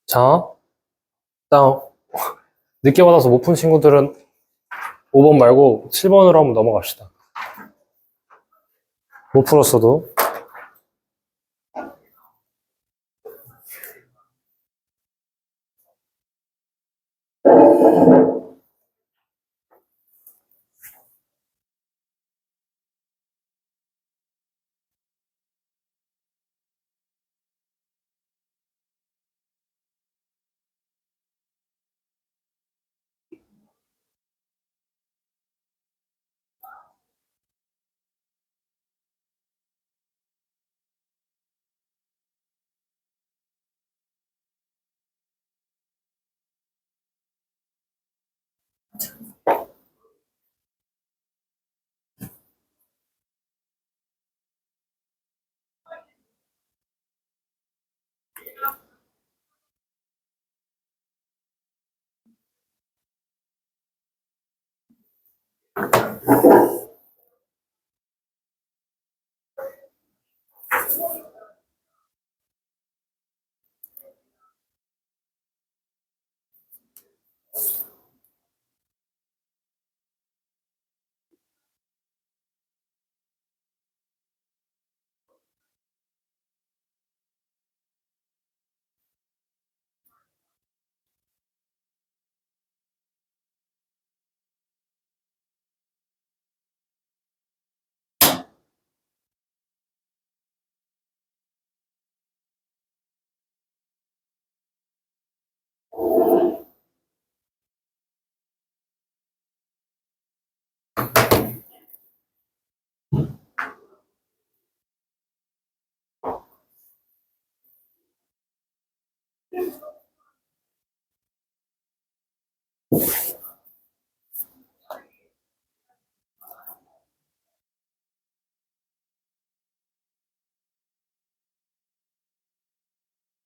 자, 일단 늦게 받아서 못 푼 친구들은 5번 말고 7번으로 한번 넘어갑시다. 못 풀었어도.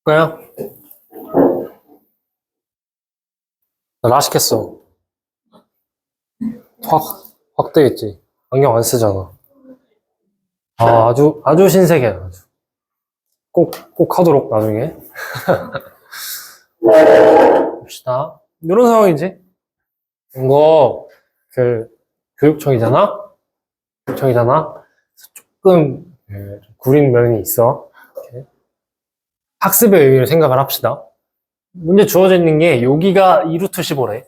그래요? 나 라식했어. 확 되겠지. 안경 안 쓰잖아. 아, 아주 신세계야. 아주. 꼭 하도록, 나중에. 봅시다. 이런 상황이지. 이거, 그, 교육청이잖아? 교육청이잖아? 조금, 구린 면이 있어. 이렇게. 학습의 의미를 생각을 합시다. 문제 주어져 있는 게, 여기가 2루트 15래.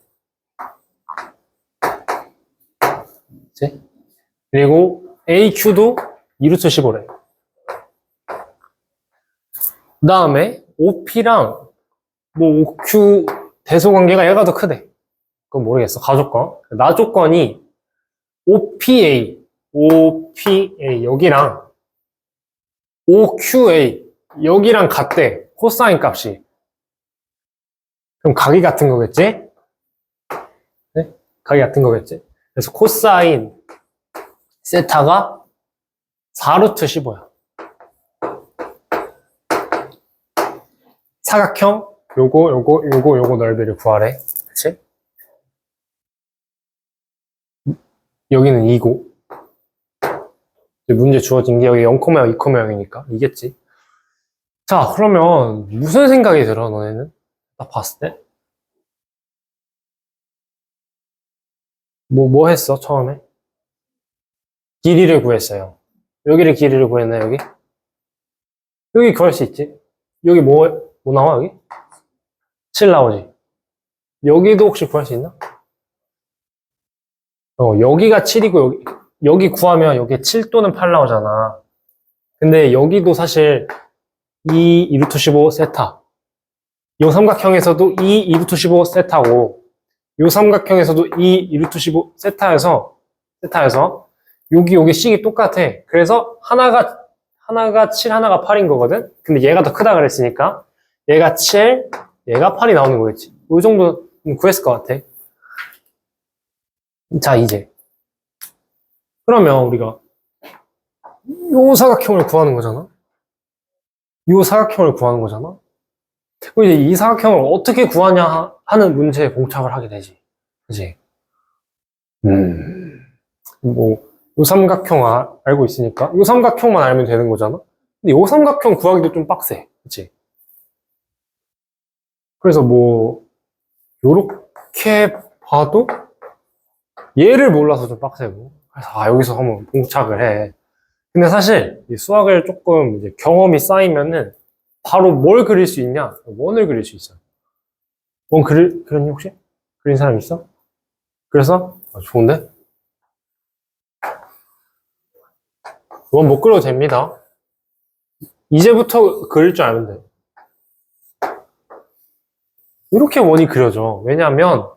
그치? 그리고 AQ도 2루트 15래. 그 다음에 OP랑 뭐 OQ 대소관계가 얘가 더 크대. 그건 모르겠어. 가조건. 나 조건이 OPA 여기랑 OQA 여기랑 같대. 코사인 값이. 그럼 각이 같은 거겠지? 네? 각이 같은 거겠지? 그래서 코사인 세타가 4루트 15야. 사각형 요거 넓이를 구하래. 그치? 여기는 2고 문제 주어진 게 여기 0, 2, 0이니까 이겠지. 자, 그러면 무슨 생각이 들어, 너네는? 딱 봤을 때? 뭐 했어, 처음에? 길이를 구했어요. 여기를 길이를 구했나, 여기? 여기 구할 수 있지. 여기 뭐 나와, 여기? 7 나오지. 여기도 혹시 구할 수 있나? 여기가 7이고, 여기 구하면 여기 7 또는 8 나오잖아. 근데 여기도 사실 2 루트 15 세타. 이 삼각형에서도 2 루트 15 세타고, 이 삼각형에서도 2 루트 15 세타여서 여기 식이 똑같아. 그래서 하나가 7, 하나가 8인 거거든? 근데 얘가 더 크다 그랬으니까 얘가 7, 얘가 8이 나오는 거겠지. 이 정도 구했을 것 같아. 자, 이제. 그러면 우리가 요 사각형을 구하는 거잖아? 요 사각형을 구하는 거잖아? 그럼 이제 이 사각형을 어떻게 구하냐 하는 문제에 봉착을 하게 되지. 그치? 요 삼각형 알고 있으니까 요 삼각형만 알면 되는 거잖아? 근데 요 삼각형 구하기도 좀 빡세. 그치? 그래서 요렇게 봐도 얘를 몰라서 좀 빡세고. 그래서 여기서 한번 봉착을 해. 근데 사실 이 수학을 조금 이제 경험이 쌓이면은 바로 뭘 그릴 수 있냐? 원을 그릴 수 있어. 원 그렸니 혹시? 그린 사람 있어? 그래서 좋은데? 원 못 그려도 됩니다. 이제부터 그릴 줄 알면 돼. 이렇게 원이 그려져. 왜냐하면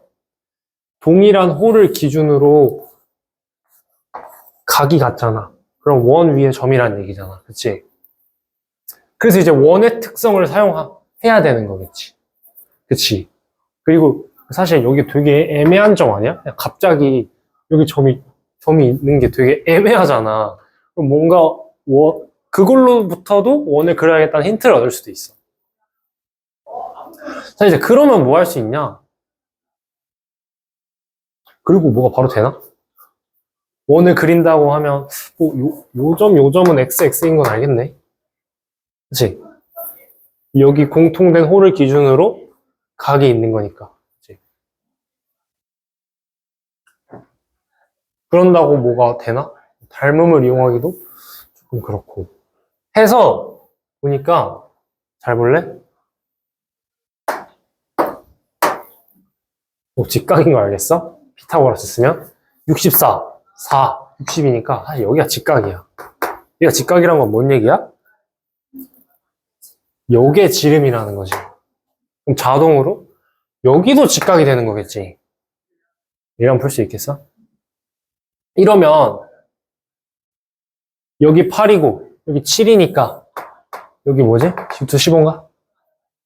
동일한 홀을 기준으로 각이 같잖아. 그럼 원 위에 점이라는 얘기잖아. 그치? 그래서 이제 원의 특성을 사용해야 되는 거겠지. 그치? 그리고 사실 여기 되게 애매한 점 아니야? 갑자기 여기 점이 있는 게 되게 애매하잖아. 그럼 뭔가 그걸로부터도 원을 그려야겠다는 힌트를 얻을 수도 있어. 자, 이제 그러면 뭐 할 수 있냐? 그리고 뭐가 바로 되나? 원을 그린다고 하면 요 점은 x인 건 알겠네. 그치? 여기 공통된 홀을 기준으로 각이 있는 거니까. 그치? 그런다고 뭐가 되나? 닮음을 이용하기도 조금 그렇고. 해서 보니까 잘 볼래? 직각인 거 알겠어? 피타고라스 쓰면 64, 4, 60이니까 사실 여기가 직각이야. 여기가 직각이란 건 뭔 얘기야? 요게 지름이라는 거지. 그럼 자동으로 여기도 직각이 되는 거겠지. 이러면 풀 수 있겠어? 이러면 여기 8이고 여기 7이니까 여기 뭐지? 루트 15인가?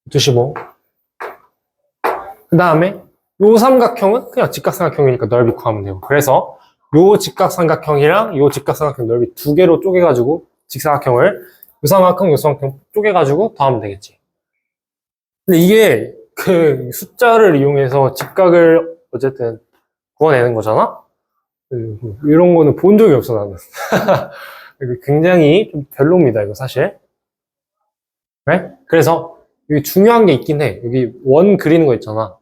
루트 15. 그 다음에 요 삼각형은 그냥 직각삼각형이니까 넓이 구하면 되고. 그래서 요 직각삼각형이랑 요 직각삼각형 넓이 두 개로 쪼개가지고 직사각형을 요 삼각형 쪼개가지고 더하면 되겠지. 근데 이게 그 숫자를 이용해서 직각을 어쨌든 구워내는 거잖아? 이런 거는 본 적이 없어, 나는. 굉장히 좀 별로입니다, 이거 사실. 그래? 그래서 여기 중요한 게 있긴 해. 여기 원 그리는 거 있잖아.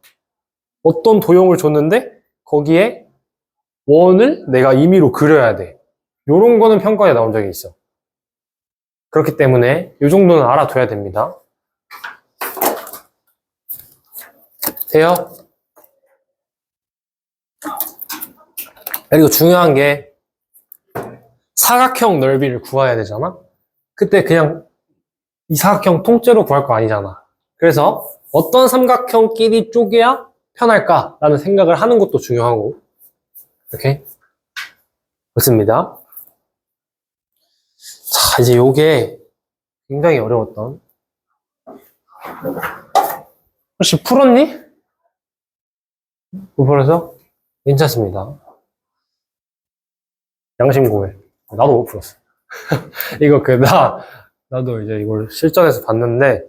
어떤 도형을 줬는데 거기에 원을 내가 임의로 그려야 돼. 요런 거는 평가에 나온 적이 있어. 그렇기 때문에 이 정도는 알아둬야 됩니다. 돼요? 그리고 중요한 게 사각형 넓이를 구해야 되잖아? 그때 그냥 이 사각형 통째로 구할 거 아니잖아. 그래서 어떤 삼각형끼리 쪼개야 편할까라는 생각을 하는 것도 중요하고. 오케이? 그렇습니다. 자, 이제 요게 굉장히 어려웠던. 혹시 풀었니? 못 풀어서? 괜찮습니다. 양심 고해. 나도 못 풀었어. 이거 나도 이제 이걸 실전에서 봤는데,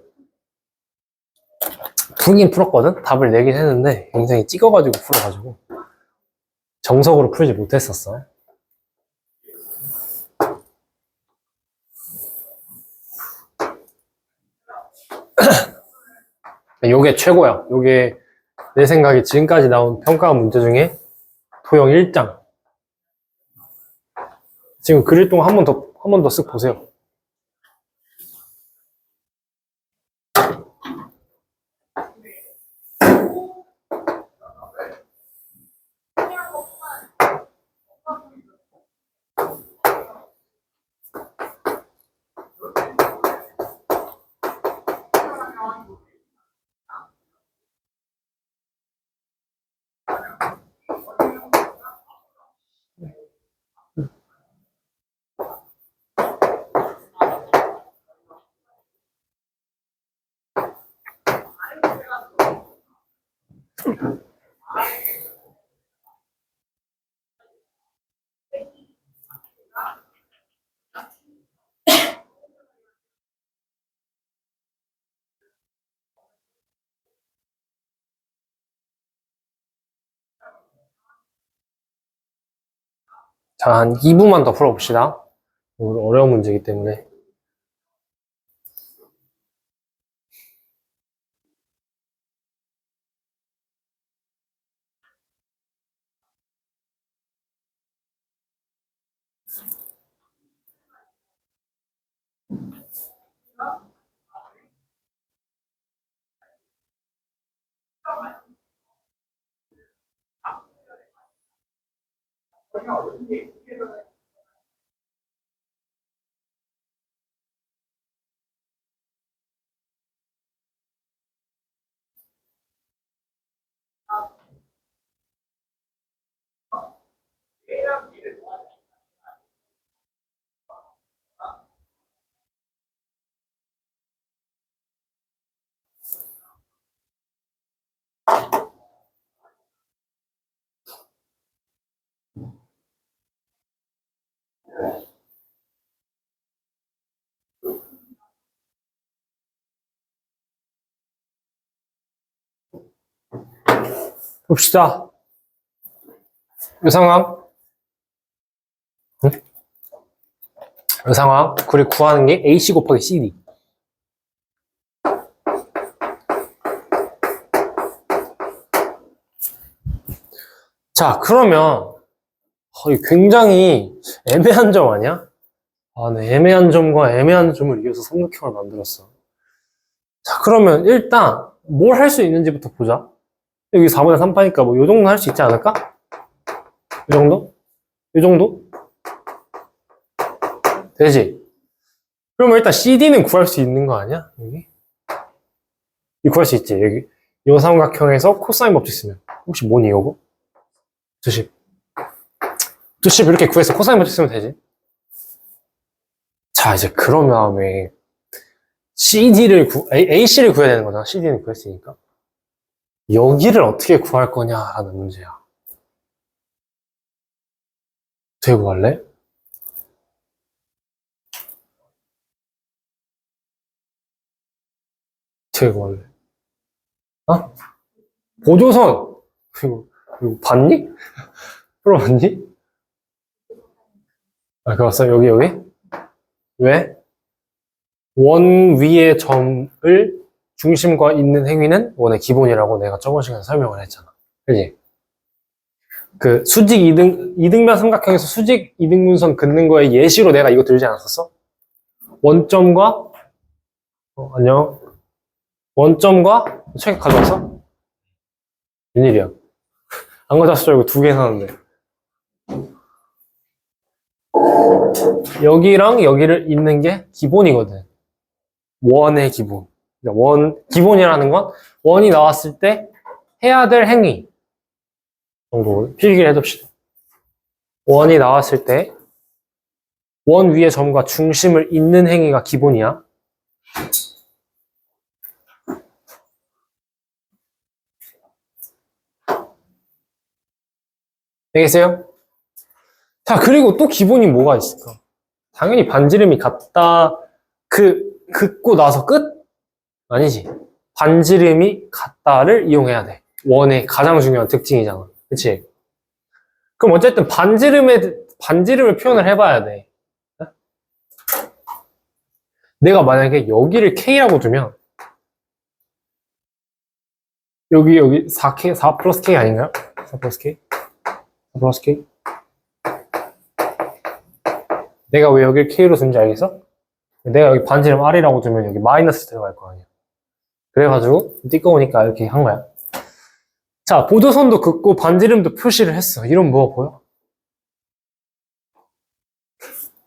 풀긴 풀었거든? 답을 내긴 했는데, 굉장히 찍어가지고 풀어가지고, 정석으로 풀지 못했었어. 요게 최고야. 요게 내 생각에 지금까지 나온 평가 문제 중에 도형 1장. 지금 그릴 동안 한 번 더 쓱 보세요. 자, 한 2부만 더 풀어봅시다. 오늘 어려운 문제이기 때문에. 봅시다. 이 상황. 응? 이 상황. 우리 구하는 게 AC 곱하기 CD. 자, 그러면 굉장히 애매한 점 아니야? 아, 네. 애매한 점과 애매한 점을 이어서 삼각형을 만들었어. 자, 그러면 일단 뭘 할 수 있는지부터 보자. 여기 4분의 3파니까 뭐 요 정도 할 수 있지 않을까? 이 정도? 이 정도? 되지? 그러면 일단 CD는 구할 수 있는 거 아니야? 여기? 이거 구할 수 있지? 여기 요 삼각형에서 코사인 법칙 쓰면 혹시 뭐니 이거? 2십 이렇게 구해서 코사인 법칙 쓰면 되지? 자, 이제 그런 다음에 AC를 구해야 되는 거잖아. CD는 구했으니까. 여기를 어떻게 구할 거냐라는 문제야. 어떻게 구할래? 어떻게 구할래? 어? 보조선! 이거 봤니? 풀어봤니? 아, 그거 봤어? 여기? 왜? 원 위의 점을 중심과 있는 행위는 원의 기본이라고 내가 저번 시간에 설명을 했잖아. 그지? 그 수직 이등변 삼각형에서 수직 이등분선 긋는 거에 예시로 내가 이거 들지 않았었어? 원점과 안녕. 원점과 책 가져왔어? 웬일이야? 안 가져왔을 줄 알고 2개 사는데. 여기랑 여기를 잇는 게 기본이거든. 원의 기본. 기본이라는 건 원이 나왔을 때 해야 될 행위 정도 필기를 해둡시다. 원이 나왔을 때 원 위의 점과 중심을 잇는 행위가 기본이야. 되겠어요? 자, 그리고 또 기본이 뭐가 있을까? 당연히 반지름이 같다. 긋고 나서 끝? 아니지. 반지름이 같다를 이용해야 돼. 원의 가장 중요한 특징이잖아. 그치? 그럼 어쨌든 반지름을 표현을 해봐야 돼. 내가 만약에 여기를 K라고 두면, 여기 4 플러스 K 아닌가요? 4 플러스 K? 4 플러스 K? 내가 왜 여기를 K로 둔지 알겠어? 내가 여기 반지름 R이라고 두면 여기 마이너스 들어갈 거 아니야. 그래가지고 띠꺼우니까 이렇게 한 거야. 자, 보조선도 긋고 반지름도 표시를 했어. 이런 뭐가 보여?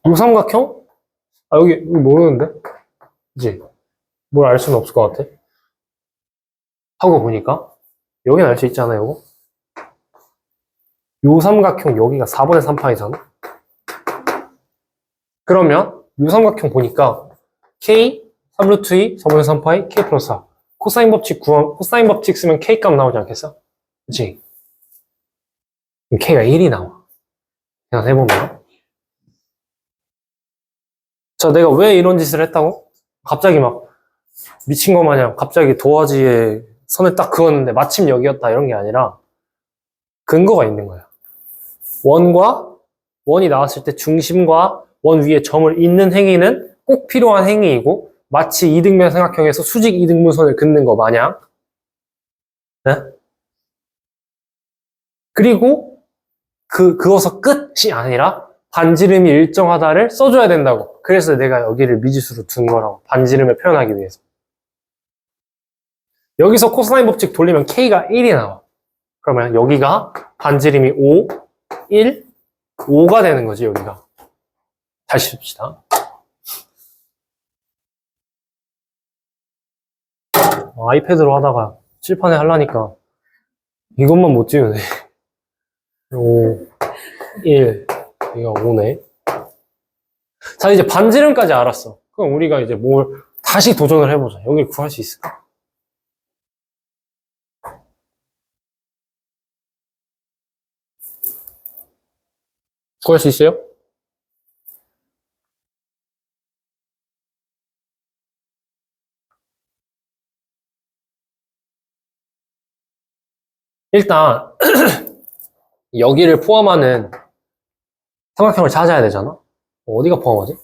요삼각형? 아, 여기 모르는데? 그치? 뭘 알 수는 없을 것 같아. 하고 보니까 여기는 알 수 있잖아, 요거. 요삼각형 여기가 4분의 3파이잖아? 그러면 요삼각형 보니까 K, 3루트 2, 4분의 3파이, K 플러스 4. 코사인 법칙 코사인 법칙 쓰면 K 값 나오지 않겠어? 그치? 그럼 K가 1이 나와. 그냥 해보면. 자, 내가 왜 이런 짓을 했다고? 갑자기 막 미친 거 마냥 갑자기 도화지에 선을 딱 그었는데 마침 여기였다 이런 게 아니라 근거가 있는 거야. 원이 나왔을 때 중심과 원 위에 점을 잇는 행위는 꼭 필요한 행위이고 마치 이등변 삼각형에서 수직 이등분선을 긋는 거 마냥 네? 그리고 그어서 끝이 아니라 반지름이 일정하다를 써줘야 된다고. 그래서 내가 여기를 미지수로 둔 거라고. 반지름을 표현하기 위해서. 여기서 코사인 법칙 돌리면 K가 1이 나와. 그러면 여기가 반지름이 5, 1, 5가 되는 거지, 여기가. 다시 봅시다. 아이패드로 하다가 칠판에 하려니까 이것만 못 지우네. 5, 1, 여기가 5네. 자, 이제 반지름까지 알았어. 그럼 우리가 이제 뭘 다시 도전을 해보자. 여기를 구할 수 있을까? 구할 수 있어요? 일단 여기를 포함하는 삼각형을 찾아야 되잖아. 어디가 포함하지?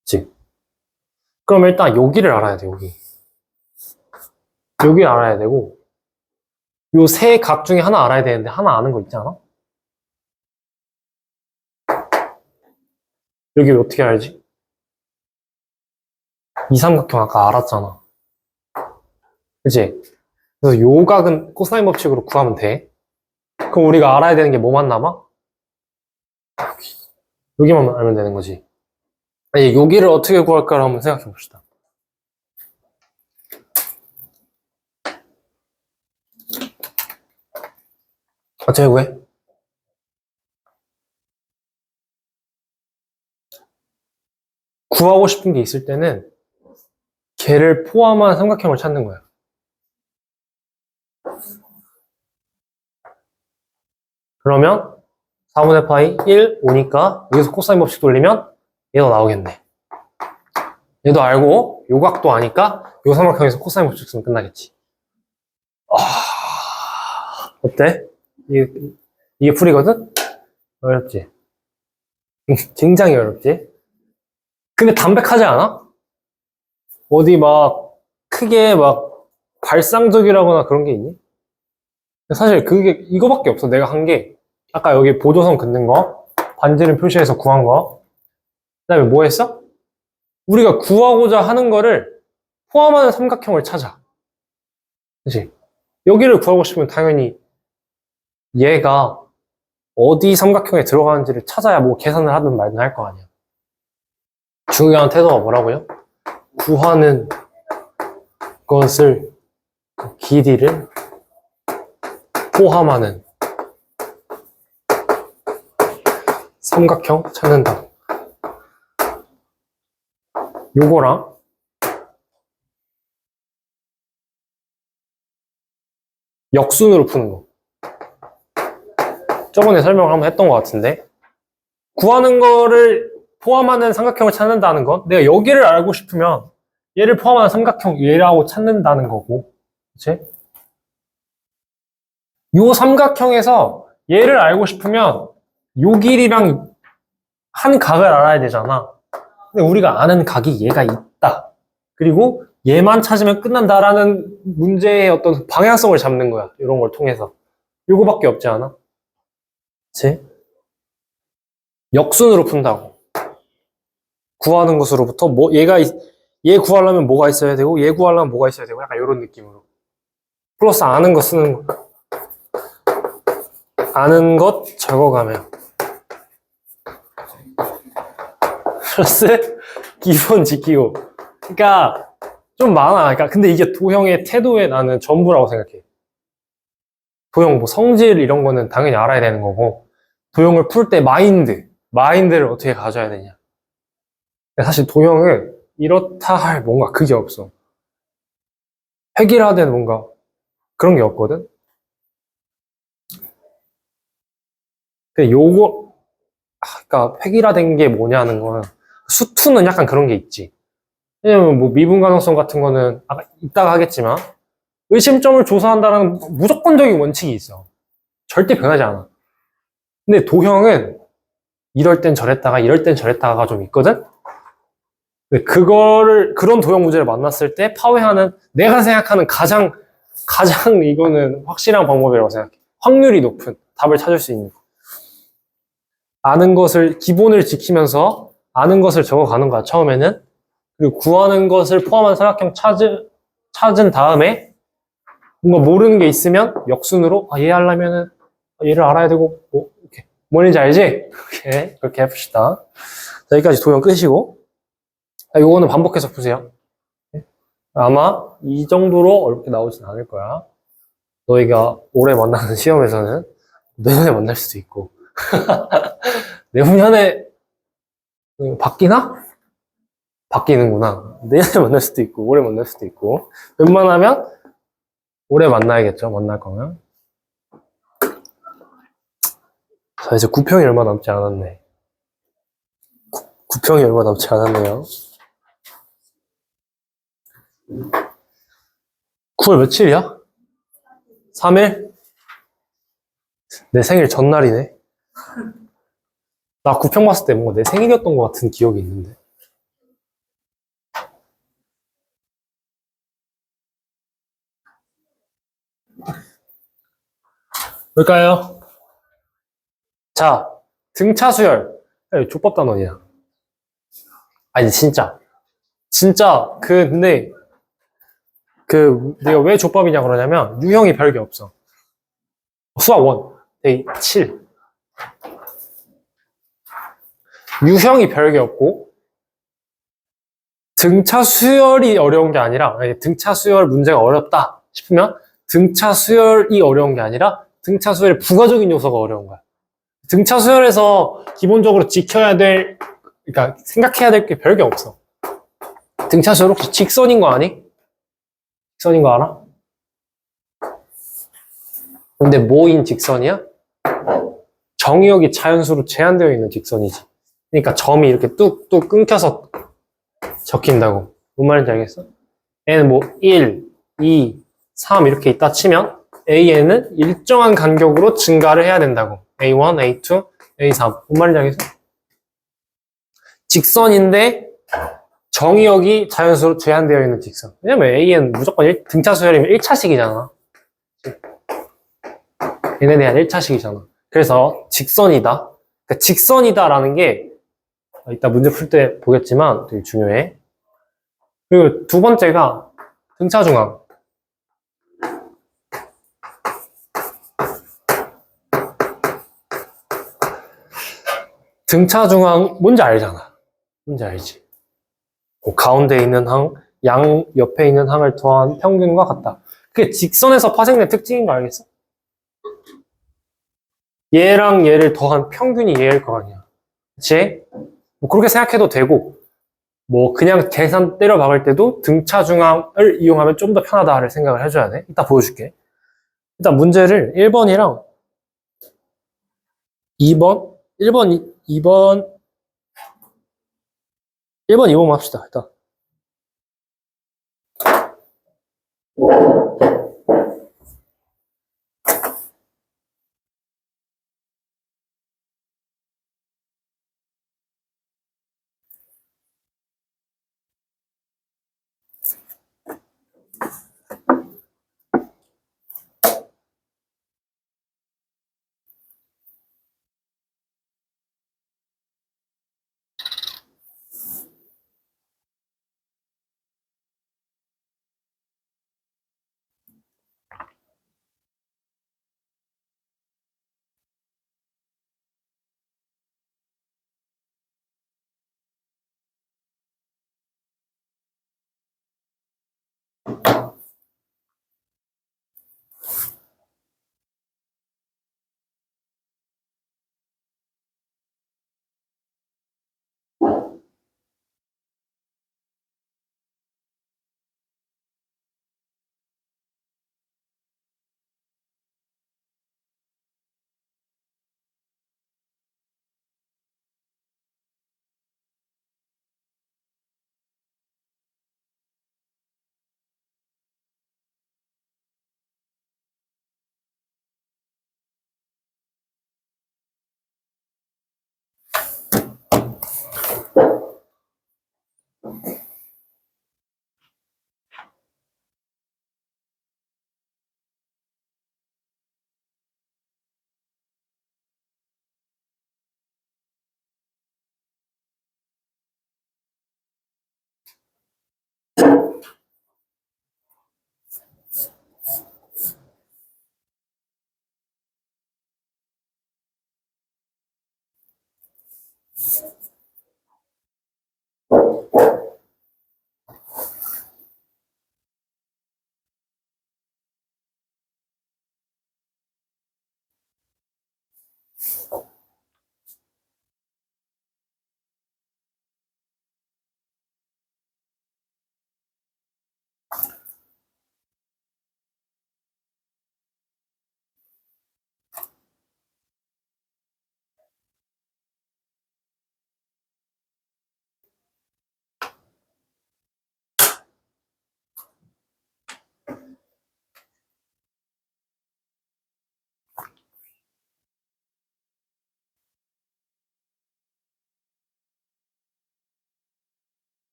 그치? 그럼 일단 여기를 알아야 돼, 여기. 여기를 알아야 되고 요 세 각 중에 하나 알아야 되는데 하나 아는 거 있지 않아? 여기 어떻게 알지? 이 삼각형 아까 알았잖아. 그치? 그래서 요 각은 코사인 법칙으로 구하면 돼. 그럼 우리가 알아야 되는 게 뭐만 남아? 여기만 알면 되는 거지. 아니, 여기를 어떻게 구할까를 한번 생각해 봅시다. 어떻게 구해? 구하고 싶은 게 있을 때는 걔를 포함한 삼각형을 찾는 거야. 그러면 4분의 파이 1, 5니까 여기서 코사인 법칙 돌리면 얘도 나오겠네. 얘도 알고 요 각도 아니까 요 삼각형에서 코사인 법칙 쓰면 끝나겠지. 어때? 이게 풀이거든? 어렵지? 굉장히 어렵지? 근데 담백하지 않아? 어디 막 크게 막 발상적이라거나 그런 게 있니? 사실 그게 이거밖에 없어. 내가 한 게 아까 여기 보조선 긋는 거, 반지름 표시해서 구한 거, 그 다음에 뭐 했어? 우리가 구하고자 하는 거를 포함하는 삼각형을 찾아. 그치? 여기를 구하고 싶으면 당연히 얘가 어디 삼각형에 들어가는지를 찾아야 뭐 계산을 하든 말든 할 거 아니야. 중요한 태도가 뭐라고요? 구하는 것을 길이를 포함하는 삼각형 찾는다. 요거랑 역순으로 푸는 거. 저번에 설명을 한번 했던 것 같은데 구하는 거를 포함하는 삼각형을 찾는다는 건 내가 여기를 알고 싶으면 얘를 포함하는 삼각형 얘라고 찾는다는 거고, 그치? 요 삼각형에서 얘를 알고 싶으면 요 길이랑 한 각을 알아야 되잖아. 근데 우리가 아는 각이 얘가 있다. 그리고 얘만 찾으면 끝난다라는 문제의 어떤 방향성을 잡는 거야. 이런 걸 통해서. 요거밖에 없지 않아? 그치? 역순으로 푼다고. 구하는 것으로부터 얘 구하려면 뭐가 있어야 되고 얘 구하려면 뭐가 있어야 되고 약간 이런 느낌으로. 플러스 아는 거 쓰는 거. 아는 것 적어가면. 플러스 기본 지키고. 그러니까 좀 많아. 그러니까 근데 이게 도형의 태도에 나는 전부라고 생각해. 도형 뭐 성질 이런 거는 당연히 알아야 되는 거고 도형을 풀 때 마인드를 어떻게 가져야 되냐. 사실 도형은 이렇다 할 뭔가 그게 없어. 획일화된 뭔가 그런 게 없거든. 근데 그러니까 획일화된 게 뭐냐는 건 수투는 약간 그런 게 있지. 왜냐면 뭐 미분 가능성 같은 거는 아까 이따가 하겠지만 의심점을 조사한다는 무조건적인 원칙이 있어. 절대 변하지 않아. 근데 도형은 이럴 땐 저랬다가 이럴 땐 저랬다가 좀 있거든? 근데 그런 도형 문제를 만났을 때 파괴하는 내가 생각하는 가장 이거는 확실한 방법이라고 생각해. 확률이 높은 답을 찾을 수 있는. 아는 것을, 기본을 지키면서 아는 것을 적어가는 거야, 처음에는. 그리고 구하는 것을 포함한 삼각형 찾은 다음에 뭔가 모르는 게 있으면 역순으로 얘 하려면은 얘를 알아야 되고 뭐 이렇게 뭔지 알지? 그렇게 해봅시다. 자, 여기까지 도형 끄시고 요거는 반복해서 푸세요. 아마 이 정도로 어렵게 나오진 않을 거야. 너희가 올해 만나는 시험에서는 내년에 만날 수도 있고 내후년에 바뀌나? 바뀌는구나. 내년에 만날 수도 있고 올해 만날 수도 있고 웬만하면 올해 만나야겠죠. 만날 거면. 자, 이제 9평이 얼마 남지 않았네. 9평이 얼마 남지 않았네요. 9월 며칠이야? 3일? 내 생일 전날이네. 나 9평 봤을 때 뭔가 내 생일이었던 것 같은 기억이 있는데. 뭘까요? 자, 등차 수열. 야, 족밥 단원이야. 아니, 진짜. 진짜, 근데, 내가 왜 족밥이냐 그러냐면, 유형이 별게 없어. 수학 1, 데이 7. 유형이 별게 없고, 등차 수열이 어려운 게 아니라, 등차 수열 문제가 어렵다 싶으면, 등차 수열이 어려운 게 아니라, 등차 수열의 부가적인 요소가 어려운 거야. 등차 수열에서 기본적으로 그러니까 생각해야 될 게 별게 없어. 등차 수열 혹시 직선인 거 아니? 직선인 거 알아? 근데 뭐인 직선이야? 정의역이 자연수로 제한되어 있는 직선이지. 그러니까 점이 이렇게 뚝뚝 끊겨서 적힌다고. 뭔 말인지 알겠어? N은 뭐 1, 2, 3 이렇게 있다 치면 AN은 일정한 간격으로 증가를 해야 된다고. A1, A2, A3. 뭔 말인지 알겠어? 직선인데 정의역이 자연수로 제한되어 있는 직선. 왜냐면 AN 무조건 등차 수열이면 1차식이잖아. 얘네 대한 1차식이잖아. 그래서 직선이다. 그러니까 직선이다라는 게 이따 문제 풀 때 보겠지만 되게 중요해. 그리고 두 번째가 등차 중앙. 등차 중앙 뭔지 알잖아. 뭔지 알지? 가운데 있는 양 옆에 있는 항을 더한 평균과 같다. 그게 직선에서 파생된 특징인 거 알겠어? 얘랑 얘를 더한 평균이 얘일 거 아니야. 그치? 뭐 그렇게 생각해도 되고, 뭐 그냥 계산 때려 박을 때도 등차 중앙을 이용하면 좀 더 편하다를 생각을 해줘야 돼. 이따 보여줄게. 일단 문제를 1번이랑 2번, 1번, 2번, 1번, 2번 합시다. 일단.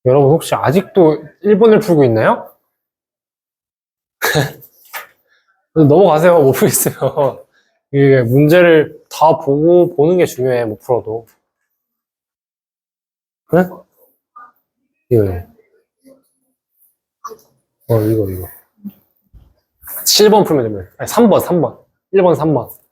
여러분 혹시 아직도 1번을 풀고 있나요? 넘어가세요. 못 풀겠어요. 이게 문제를 다 보는 게 중요해, 못 풀어도. 그래? 이거, 이거. 7번 풀면 되면. 아니, 3번. 1번, 3번.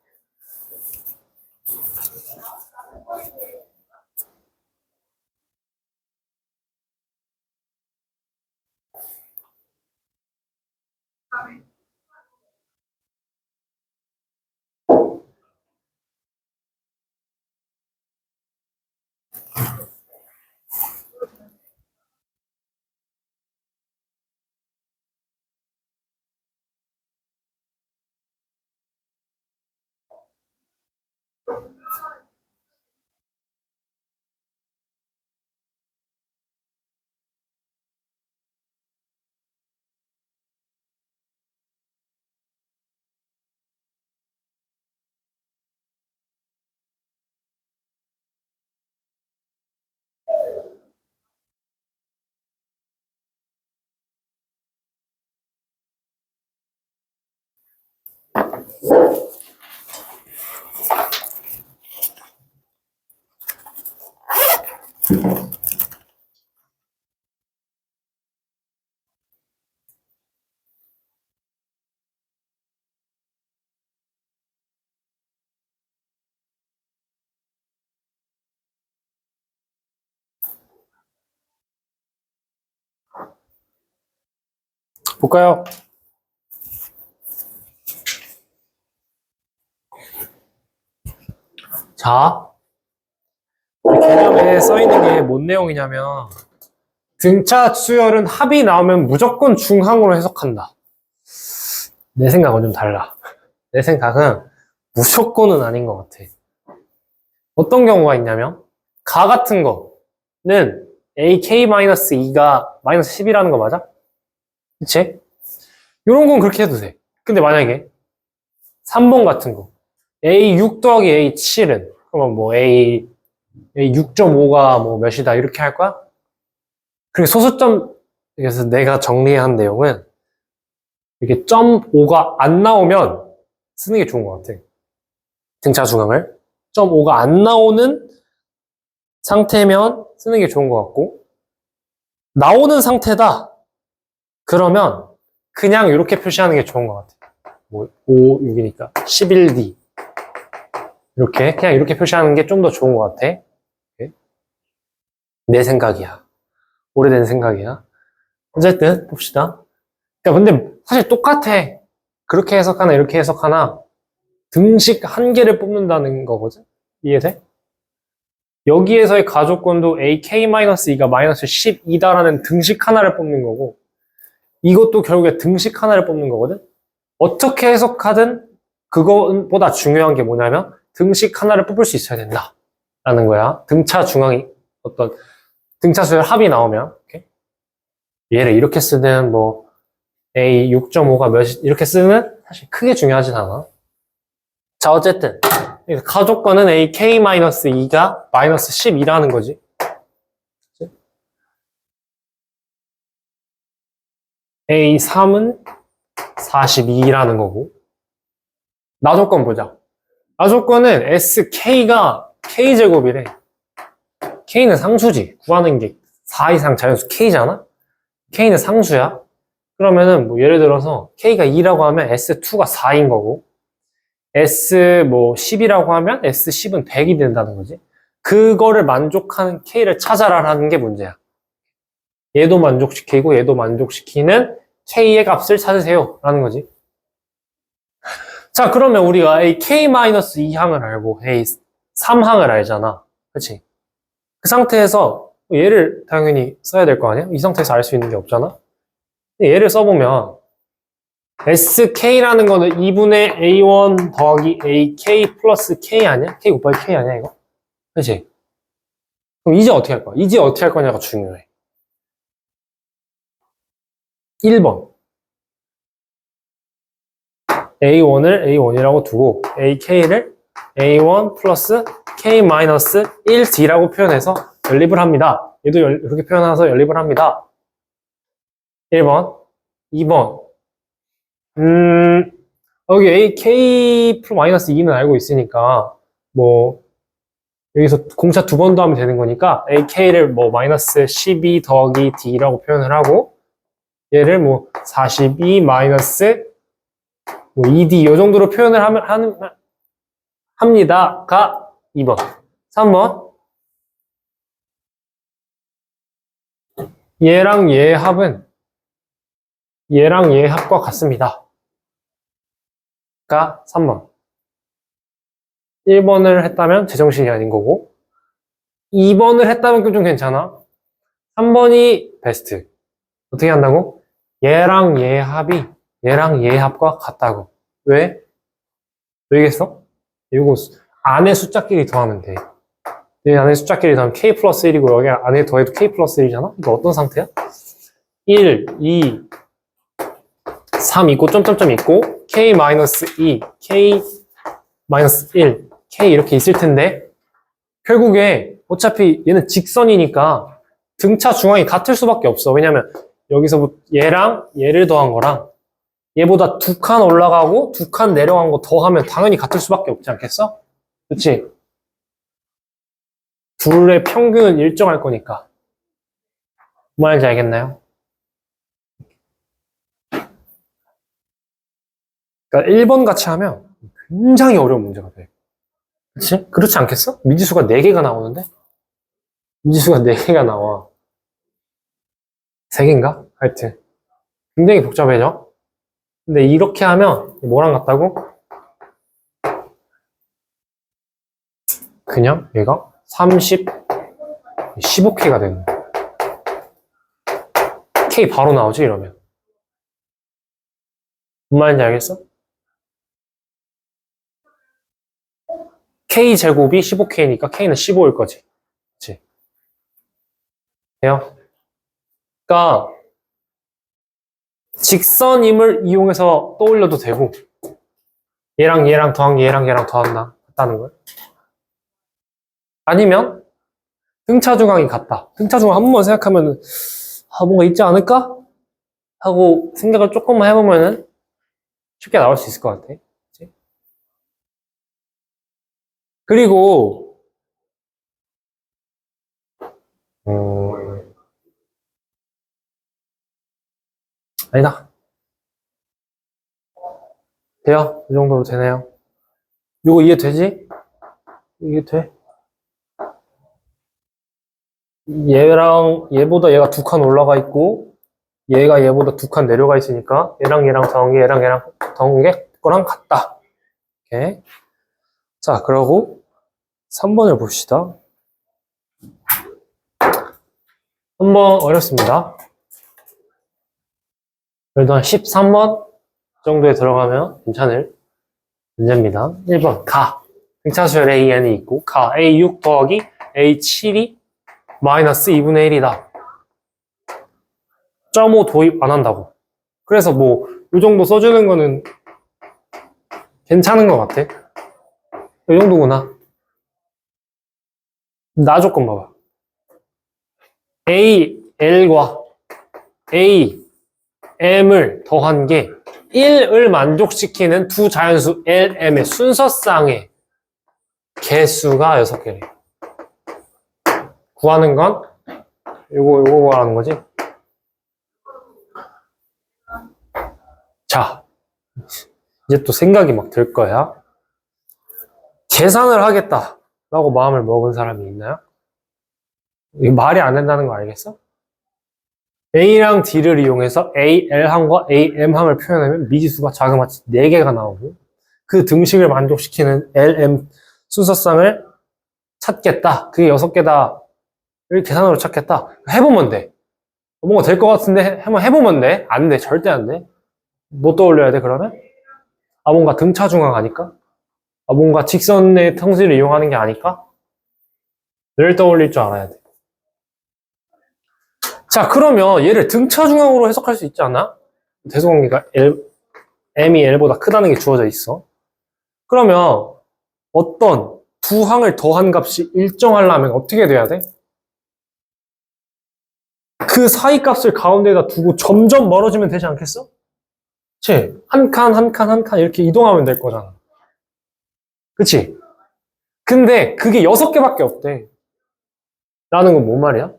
볼까요? 자, 이 개념에 써 있는 게 뭔 내용이냐면 등차 수열은 합이 나오면 무조건 중항으로 해석한다. 내 생각은 좀 달라. 내 생각은 무조건은 아닌 것 같아. 어떤 경우가 있냐면 가 같은 거는 ak-2가 마이너스 10이라는 거 맞아? 그치? 이런 건 그렇게 해도 돼. 근데 만약에 3번 같은 거 a6 더하기 a7은 그러면 뭐 a6.5가 뭐 몇이다 이렇게 할 거야? 그리고 소수점 그래서 내가 정리한 내용은 이렇게 .5가 안 나오면 쓰는 게 좋은 것 같아. 등차 중앙을 .5가 안 나오는 상태면 쓰는 게 좋은 것 같고 나오는 상태다 그러면 그냥 이렇게 표시하는 게 좋은 것 같아. 뭐 5, 6이니까 11D 이렇게 그냥 이렇게 표시하는 게 좀 더 좋은 것 같아. 내 생각이야. 오래된 생각이야. 어쨌든 봅시다. 그러니까 근데 사실 똑같아. 그렇게 해석하나 이렇게 해석하나 등식 한 개를 뽑는다는 거거든. 이해돼? 여기에서의 가조건도 ak-2가 마이너스 12다라는 등식 하나를 뽑는 거고 이것도 결국에 등식 하나를 뽑는 거거든. 어떻게 해석하든 그거보다 중요한 게 뭐냐면 등식 하나를 뽑을 수 있어야 된다 라는 거야. 등차 중앙이 어떤 등차수열 합이 나오면 이렇게. 얘를 이렇게 쓰든 뭐 a 6.5가 몇이 이렇게 쓰는 사실 크게 중요하진 않아. 자 어쨌든 가조건은 ak-2가 마이너스 12라는 거지. a3은 42라는 거고 나조건 보자. 나조건은 sk가 k제곱이래. k는 상수지. 구하는 게 4 이상 자연수 k잖아? k는 상수야. 그러면은 뭐 예를 들어서 k가 2라고 하면 s2가 4인 거고 s 뭐 10이라고 하면 s10은 100이 된다는 거지. 그거를 만족하는 k를 찾아라라는 게 문제야. 얘도 만족시키고 얘도 만족시키는 k의 값을 찾으세요 라는 거지. 자 그러면 우리가 a k-2항을 알고 a 3항을 알잖아. 그치? 그 상태에서 얘를 당연히 써야 될 거 아니야? 이 상태에서 알 수 있는 게 없잖아? 얘를 써보면 sk라는 거는 2분의 a1 더하기 ak 플러스 k 아니야? k 곱하기 k 아니야 이거? 그치? 그럼 이제 어떻게 할 거야? 이제 어떻게 할 거냐가 중요해. 1번 a1을 a1이라고 두고 ak를 a1 플러스 k 마이너스 1d라고 표현해서 연립을 합니다. 얘도 이렇게 표현해서 연립을 합니다. 1번 2번 여기 ak 플러스 마이너스 2는 알고 있으니까 뭐 여기서 공차 두 번 더 하면 되는 거니까 ak를 뭐 마이너스 12 더하기 d라고 표현을 하고 얘를 뭐 42 마이너스 뭐 2d 요 정도로 표현을 합니다가 2번. 3번 얘랑 얘의 합은 얘랑 얘의 합과 같습니다. 가 3번. 1번을 했다면 제정신이 아닌 거고 2번을 했다면 좀 괜찮아. 3번이 베스트. 어떻게 한다고? 얘랑 얘의 합이 얘랑 얘의 합과 같다고. 왜? 왜겠어? 이거 안에 숫자끼리 더하면 돼. 이 안에 숫자끼리 더하면 k 플러스 1이고 여기 안에 더해도 k 플러스 1이잖아? 이거 어떤 상태야? 1, 2, 3 있고 점점점 있고 k 마이너스 2, k 마이너스 1, k 이렇게 있을 텐데 결국에 어차피 얘는 직선이니까 등차 중앙이 같을 수밖에 없어. 왜냐면 여기서부터 얘랑 얘를 더한 거랑 얘보다 2칸 올라가고 2칸 내려간 거 더하면 당연히 같을 수밖에 없지 않겠어? 그치? 둘의 평균은 일정할 거니까. 뭐 말인지 알겠나요? 그러니까 1번 같이 하면 굉장히 어려운 문제가 돼. 그치? 그렇지 않겠어? 미지수가 4개가 나오는데? 미지수가 4개가 나와. 3개인가? 하여튼. 굉장히 복잡해져. 근데 이렇게 하면 뭐랑 같다고? 그냥 얘가 30, 15K가 되는 거야. K 바로 나오지 이러면. 무슨 말인지 알겠어? K 제곱이 15K니까 K는 15일 거지. 그치? 돼요? 그러니까 직선임을 이용해서 떠올려도 되고 얘랑 얘랑 더한 게 얘랑 얘랑 같다는 거야. 아니면 등차 중앙이 같다. 등차 중앙 한 번만 생각하면 뭔가 있지 않을까? 하고 생각을 조금만 해보면은 쉽게 나올 수 있을 것 같아. 그치? 그리고 아니다. 돼요? 이 정도로 되네요. 이거 이해되지? 이해돼? 얘랑 얘보다 얘가 2칸 올라가 있고 얘가 얘보다 2칸 내려가 있으니까 얘랑 얘랑 더한 게 얘랑 얘랑 더한 게 거랑 같다. 오케이. 자, 그러고 3번을 봅시다. 3번 어렵습니다. 그래도 한 13번 정도에 들어가면 괜찮을 문제입니다. 1번 가. 등차수열 AN이 있고 가 A6 더하기 A7이 마이너스 2분의 1이다. 0.5 도입 안 한다고. 그래서 뭐 이 정도 써주는 거는 괜찮은 것 같아. 이 정도구나. 나 조건 봐봐. AL과 AM을 더한 게 1을 만족시키는 두 자연수 LM의 순서쌍의 개수가 6개래. 구하는 건 요거 구하는 거지. 자, 이제 또 생각이 막 들 거야. 계산을 하겠다라고 마음을 먹은 사람이 있나요? 이게 말이 안 된다는 거 알겠어? A랑 D를 이용해서 AL항과 AM항을 표현하면 미지수가 자그마치 4개가 나오고 그 등식을 만족시키는 LM 순서쌍을 찾겠다. 그게 6개다를 계산으로 찾겠다. 해보면 돼. 뭔가 될 것 같은데 한번 해보면 돼. 안 돼. 절대 안 돼. 뭐 떠올려야 돼 그러면? 뭔가 등차 중앙 아닐까? 뭔가 직선의 통지를 이용하는 게 아닐까? 를 떠올릴 줄 알아야 돼. 자, 그러면 얘를 등차 중앙으로 해석할 수 있지 않나? 대소관계가 M이 L보다 크다는 게 주어져 있어. 그러면 어떤 두 항을 더한 값이 일정하려면 어떻게 돼야 돼? 그 사이 값을 가운데다 두고 점점 멀어지면 되지 않겠어? 그치? 한 칸, 한 칸, 한 칸 이렇게 이동하면 될 거잖아. 그치? 근데 그게 6개밖에 없대. 라는 건 뭔 말이야?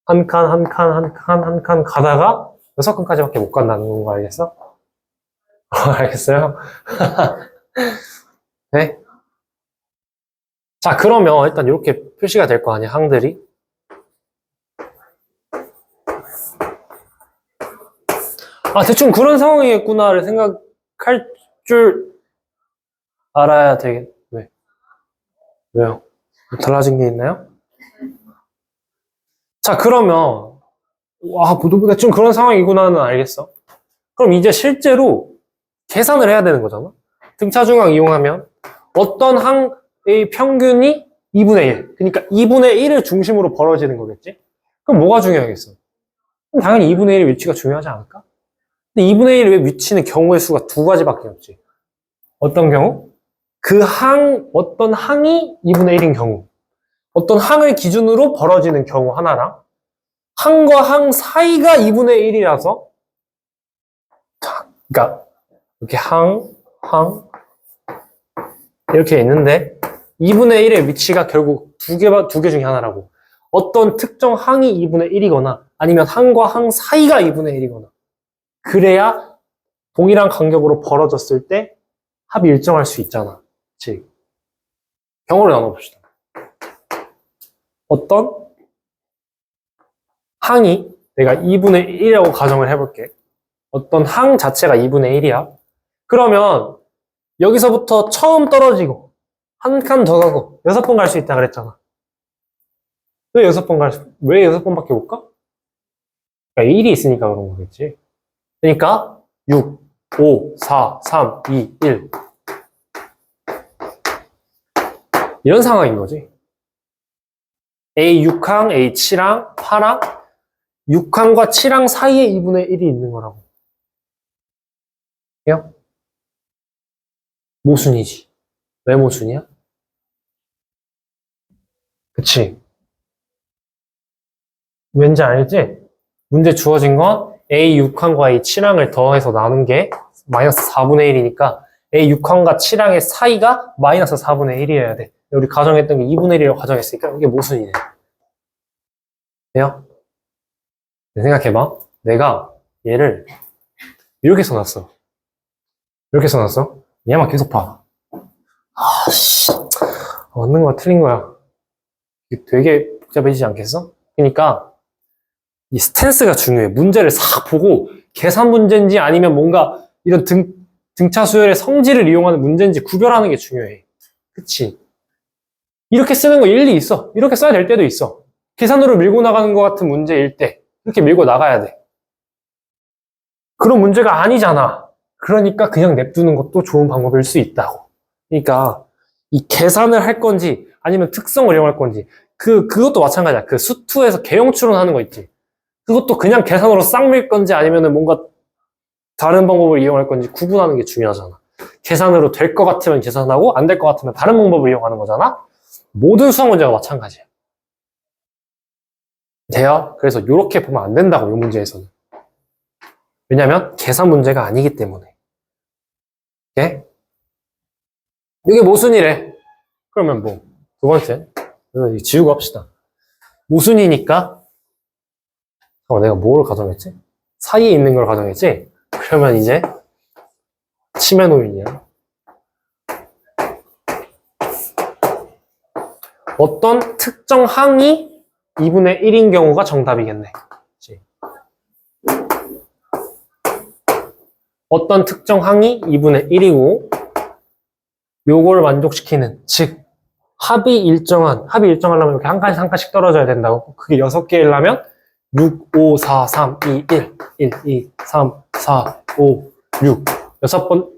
한 칸, 한 칸, 한 칸, 한 칸 가다가 6칸까지밖에 못 간다는 거 알겠어? 알겠어요? 네? 자, 그러면 일단 이렇게 표시가 될 거 아니야, 항들이? 대충 그런 상황이겠구나를 생각할 줄 알아야 되겠, 왜? 왜요? 달라진 게 있나요? 자, 그러면, 대충 그런 상황이구나는 알겠어. 그럼 이제 실제로 계산을 해야 되는 거잖아? 등차 중앙 이용하면 어떤 항의 평균이 2분의 1. 그러니까 2분의 1을 중심으로 벌어지는 거겠지? 그럼 뭐가 중요하겠어? 그럼 당연히 2분의 1의 위치가 중요하지 않을까? 근데 2분의 1의 위치는 경우의 수가 두 가지밖에 없지. 어떤 경우? 어떤 항이 2분의 1인 경우. 어떤 항을 기준으로 벌어지는 경우 하나랑 항과 항 사이가 2분의 1이라서 그러니까 이렇게 항 이렇게 있는데 2분의 1의 위치가 결국 두 개 중에 하나라고. 어떤 특정 항이 2분의 1이거나 아니면 항과 항 사이가 2분의 1이거나 그래야 동일한 간격으로 벌어졌을 때 합이 일정할 수 있잖아. 그치? 경우를 나눠봅시다. 어떤 항이 내가 2분의 1이라고 가정을 해볼게. 어떤 항 자체가 2분의 1이야. 그러면 여기서부터 처음 떨어지고 한 칸 더 가고 6번 갈 수 있다 그랬잖아. 왜 6번밖에 못 가? 그러니까 1이 있으니까 그런 거겠지. 그러니까 6, 5, 4, 3, 2, 1 이런 상황인 거지. A6항, A7항, 8항 6항과 7항 사이에 2분의 1이 있는 거라고. 해요? 모순이지. 왜 모순이야? 그치? 왠지 알지? 문제 주어진 건 A6항과 A7항을 더해서 나눈 게 마이너스 4분의 1이니까 A6항과 7항의 사이가 마이너스 4분의 1이어야 돼. 우리 가정했던 게 2분의 1이라고 가정했으니까 이게 모순이네. 돼요? 생각해봐. 내가 얘를 이렇게 써놨어. 이렇게 써놨어. 얘만 계속 봐. 맞는 거야, 틀린 거야. 이게 되게 복잡해지지 않겠어? 그러니까 이 스탠스가 중요해. 문제를 싹 보고 계산 문제인지 아니면 뭔가 이런 등차 수열의 성질을 이용하는 문제인지 구별하는 게 중요해. 그치? 이렇게 쓰는 거 일리 있어. 이렇게 써야 될 때도 있어. 계산으로 밀고 나가는 것 같은 문제일 때 이렇게 밀고 나가야 돼. 그런 문제가 아니잖아. 그러니까 그냥 냅두는 것도 좋은 방법일 수 있다고. 그러니까 이 계산을 할 건지 아니면 특성을 이용할 건지 그것도 마찬가지야. 그 수투에서 개형 추론하는 거 있지. 그것도 그냥 계산으로 싹 밀 건지 아니면 뭔가 다른 방법을 이용할 건지 구분하는 게 중요하잖아. 계산으로 될 것 같으면 계산하고 안 될 것 같으면 다른 방법을 이용하는 거잖아. 모든 수학 문제가 마찬가지야. 돼요? 그래서 이렇게 보면 안 된다고, 이 문제에서는. 왜냐면 계산 문제가 아니기 때문에. 예? 이게 모순이래. 그러면 뭐, 두 번째. 지우고 합시다. 모순이니까, 내가 뭐를 가정했지? 사이에 있는 걸 가정했지? 그러면 이제, 치매노인이야. 어떤 특정 항이 2분의 1인 경우가 정답이겠네. 그치? 어떤 특정 항이 2분의 1이고, 요걸 만족시키는, 즉, 합이 일정하려면 이렇게 한 칸씩 떨어져야 된다고. 그게 6개이려면 6, 5, 4, 3, 2, 1, 2, 3, 4, 5, 6. 6번.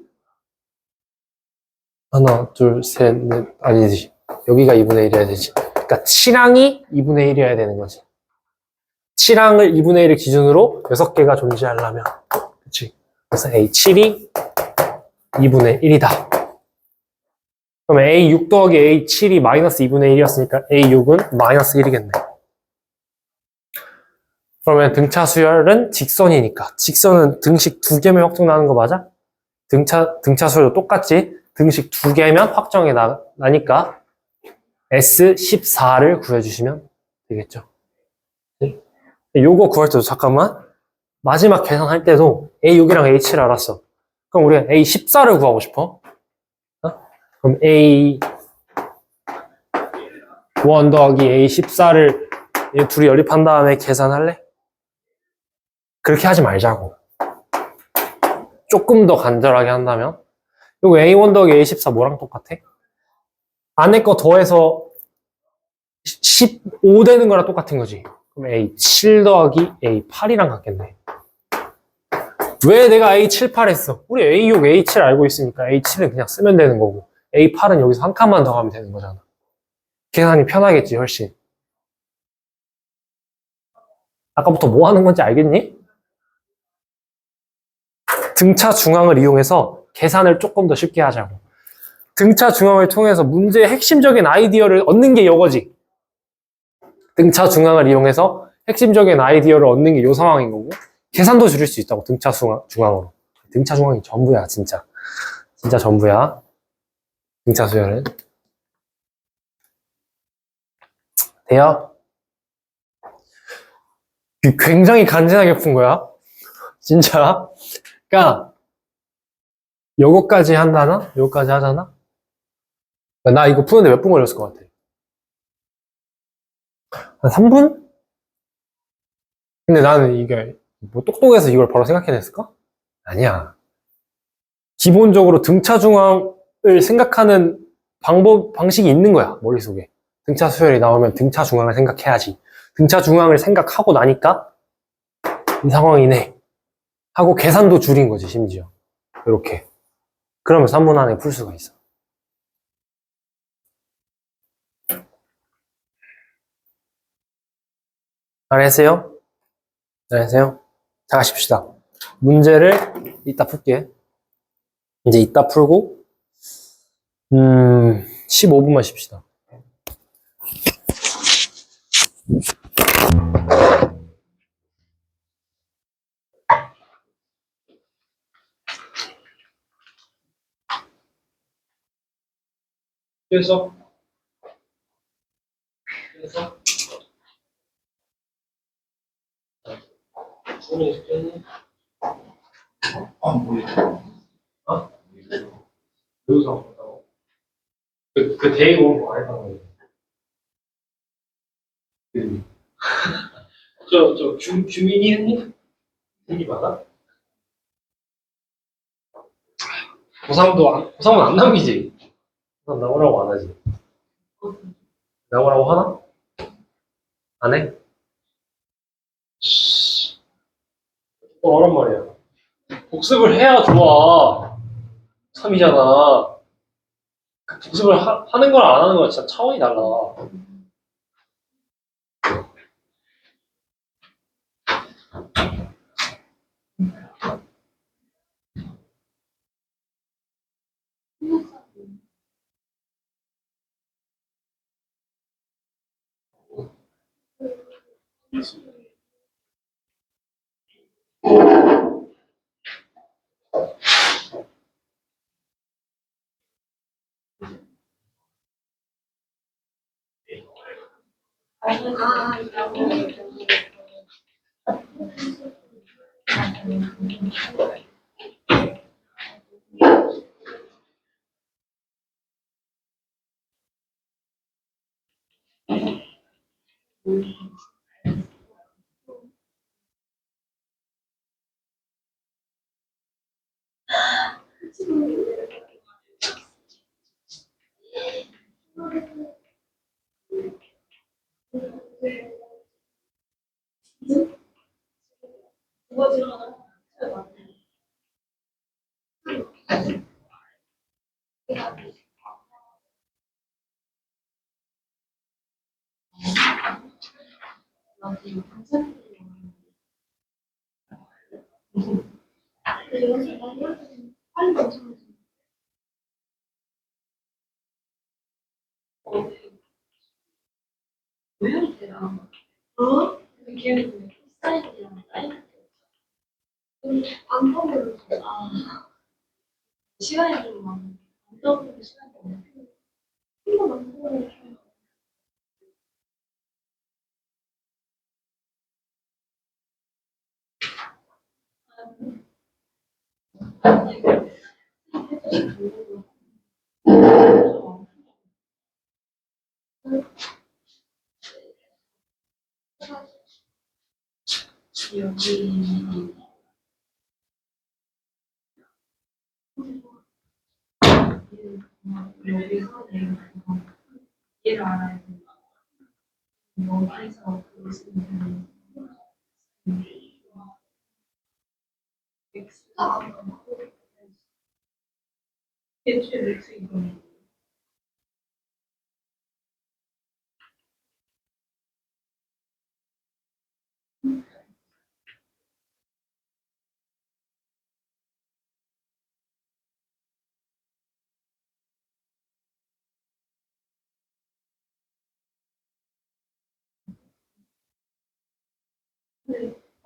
하나, 둘, 셋, 넷. 아니지. 여기가 2분의 1이어야 되지. 그러니까 7항이 2분의 1이어야 되는 거지. 7항을 2분의 1을 기준으로 6개가 존재하려면. 그치? 그래서 A7이 2분의 1이다. 그러면 A6 더하기 A7이 마이너스 2분의 1이었으니까 A6은 마이너스 1이겠네. 그러면 등차 수열은 직선이니까. 직선은 등식 2개면 확정 나는 거 맞아? 등차 수열도 똑같지? 등식 2개면 확정이 나니까 S14를 구해주시면 되겠죠. 네? 요거 구할 때도 잠깐만. 마지막 계산할 때도 A6이랑 A7 알았어. 그럼 우리가 A14를 구하고 싶어. 그럼 A1 더하기 A14를 둘이 연립한 다음에 계산할래? 그렇게 하지 말자고. 조금 더 간절하게 한다면 이거 A1 더하기 A14 뭐랑 똑같아? 안에 거 더해서 15 되는 거랑 똑같은 거지. 그럼 A7 더하기 A8이랑 같겠네. 왜 내가 A7, 8 했어? 우리 A6, A7 알고 있으니까 A7은 그냥 쓰면 되는 거고 A8은 여기서 한 칸만 더 가면 되는 거잖아. 계산이 편하겠지, 훨씬. 아까부터 뭐 하는 건지 알겠니? 등차 중앙을 이용해서 계산을 조금 더 쉽게 하자고. 등차 중앙을 통해서 문제의 핵심적인 아이디어를 얻는 게 이거지. 등차 중앙을 이용해서 핵심적인 아이디어를 얻는 게 이 상황인 거고, 계산도 줄일 수 있다고, 등차 중앙으로. 등차 중앙이 전부야, 진짜. 진짜 전부야. 등차 수열은. 돼요? 굉장히 간지나게 푼 거야. 진짜. 그러니까 요거까지 한다나? 요거까지 하잖아? 나 이거 푸는데 몇 분 걸렸을 것 같아? 한 3분? 근데 나는 이게 뭐 똑똑해서 이걸 바로 생각해냈을까? 아니야. 기본적으로 등차 중앙을 생각하는 방식이 있는 거야, 머릿속에. 등차 수열이 나오면 등차 중앙을 생각해야지. 등차 중앙을 생각하고 나니까 이 상황이네. 하고 계산도 줄인 거지, 심지어. 이렇게. 그러면 3분 안에 풀 수가 있어. 알겠어요? 알겠어요? 자, 가십시다. 문제를 이따 풀게. 이제 이따 풀고, 15분만 쉽시다. 그래서 어? 여기서 봤다고? 그 데이 오는 거 아니다고. 규민이 했니? 했니 맞아? 고3은 안 남기지? 고3 나오라고 안 하지? 나오라고 하나? 안 해? 어란 말이야. 복습을 해야 좋아. 3이잖아. 복습을 하는 걸 안 하는 건 진짜 차원이 달라.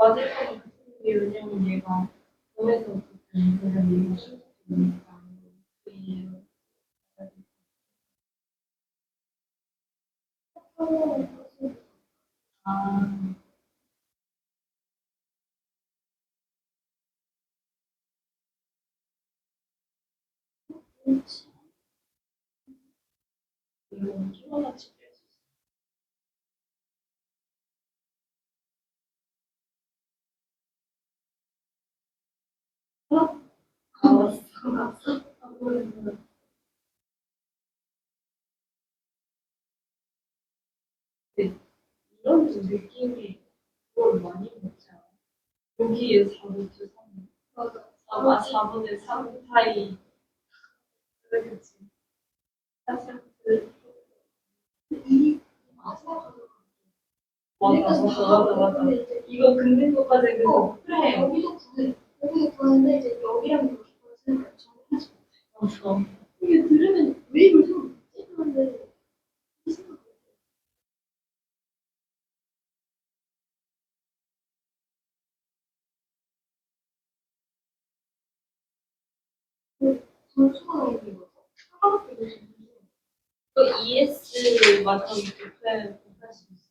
맞을 것 같은 게 왜냐면 얘가 몸에서 어쨌든 그냥 얘가 실수니까 아, 이건 키워놨지. 알았어. 아, 모르겠어. 이런 좀 느낌이 그걸 많이 먹지 않아? 여기에 4분의 3. 맞아. 4분의 3 사이. 그렇지. 사실 맞아. 이거 긁는 것까지 그래. 여기도 구하는데 이제 여기랑 여기 구하는 정하지 못해. 이게 들으면 왜 이걸 생각했지? 하는데 점수가 나오는 게 뭐죠? 하나밖에 못 또 ES 마지막에 곱할 수 있어.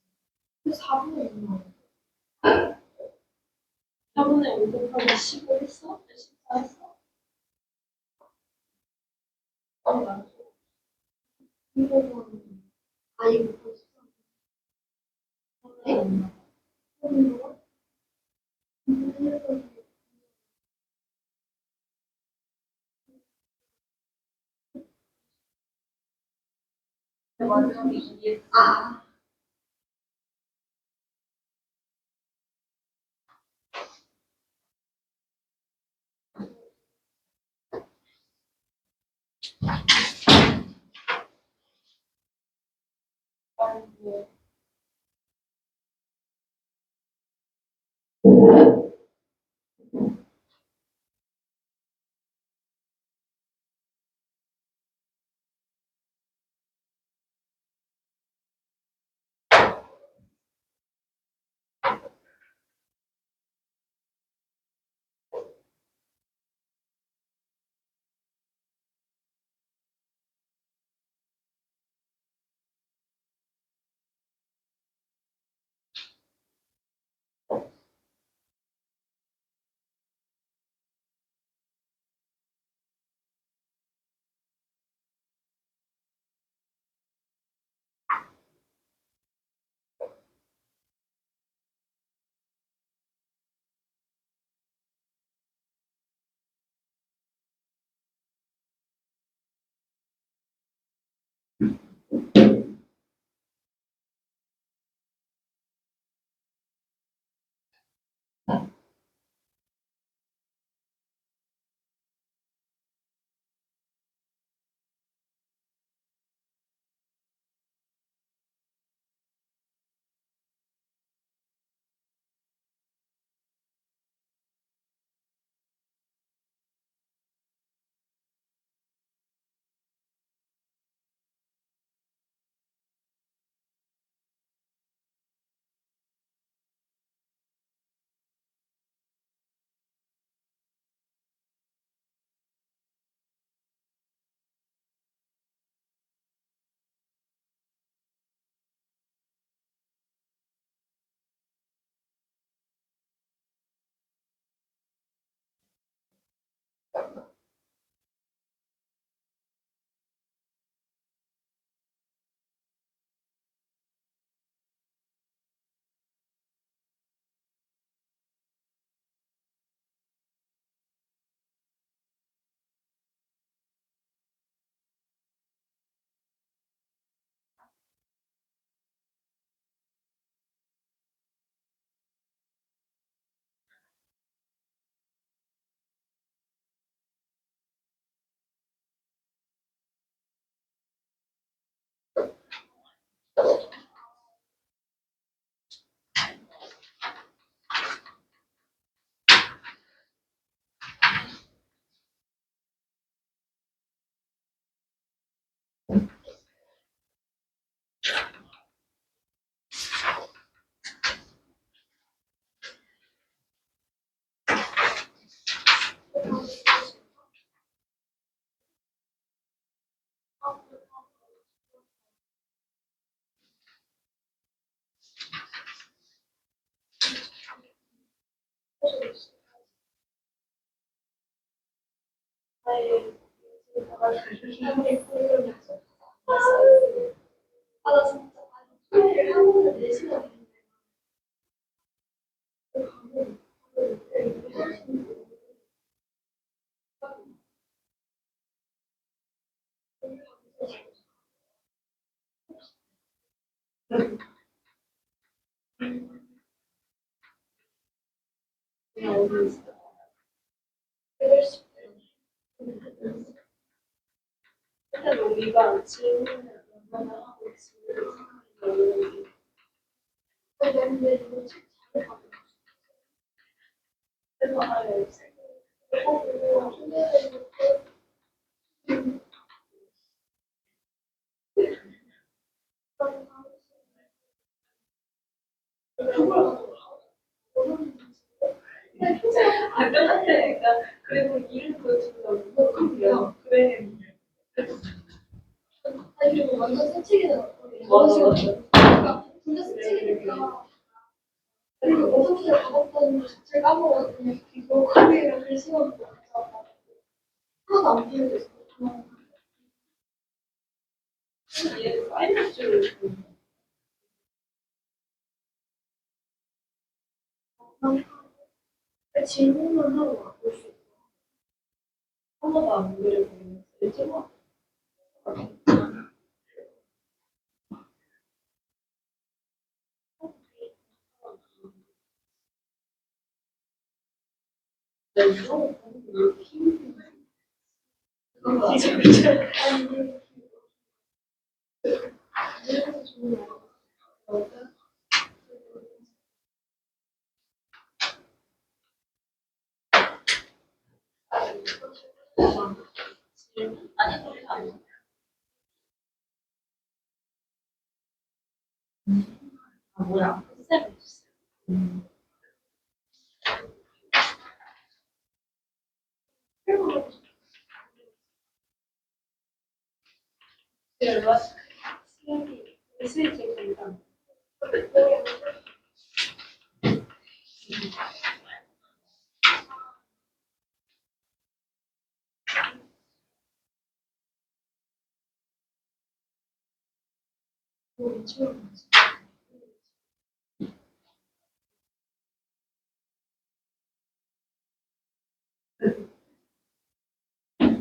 4분의 5. 4분의 5 곱하기 15 했어? 14 했어? 맞아. 이거는 이거 벌써 네? 마지막에 ES. 아이고. 아, 나 진짜 토요일 학원을 4시간 했는데. 그냥 어디 있어? 8시. 일단 우리가 질문을 얼마나 하고 질문을 근데 이거 책잘 받아. 그래서 아예 아, 똑같으니까. 그리고 이름도 진짜 무섭거든요. 그래. 아니, 그리고 완전 새치기는 맞아. 그러니까 진짜 새치기니까. 그리고 어떻게 가봤다는 걸 자체를 까먹어. 그냥 이거 카드랑 글씨만 보고 하나도 안 비워졌어. 얘 사이드 줄 질문만 하고 와볼 수 있어. 하나도 안 그리고 일찍 아, 뭐야? 스위치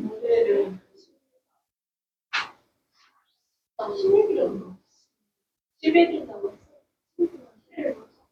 모델을 11일이었나? 11일 남았어. 11일 남았어.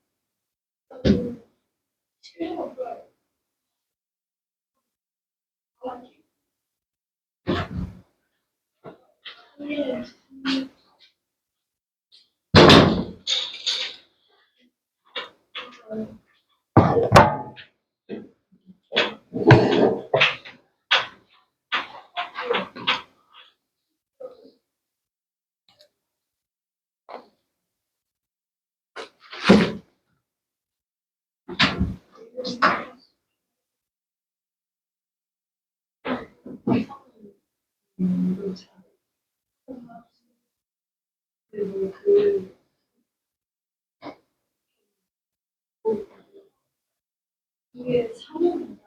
그리고 이게 3년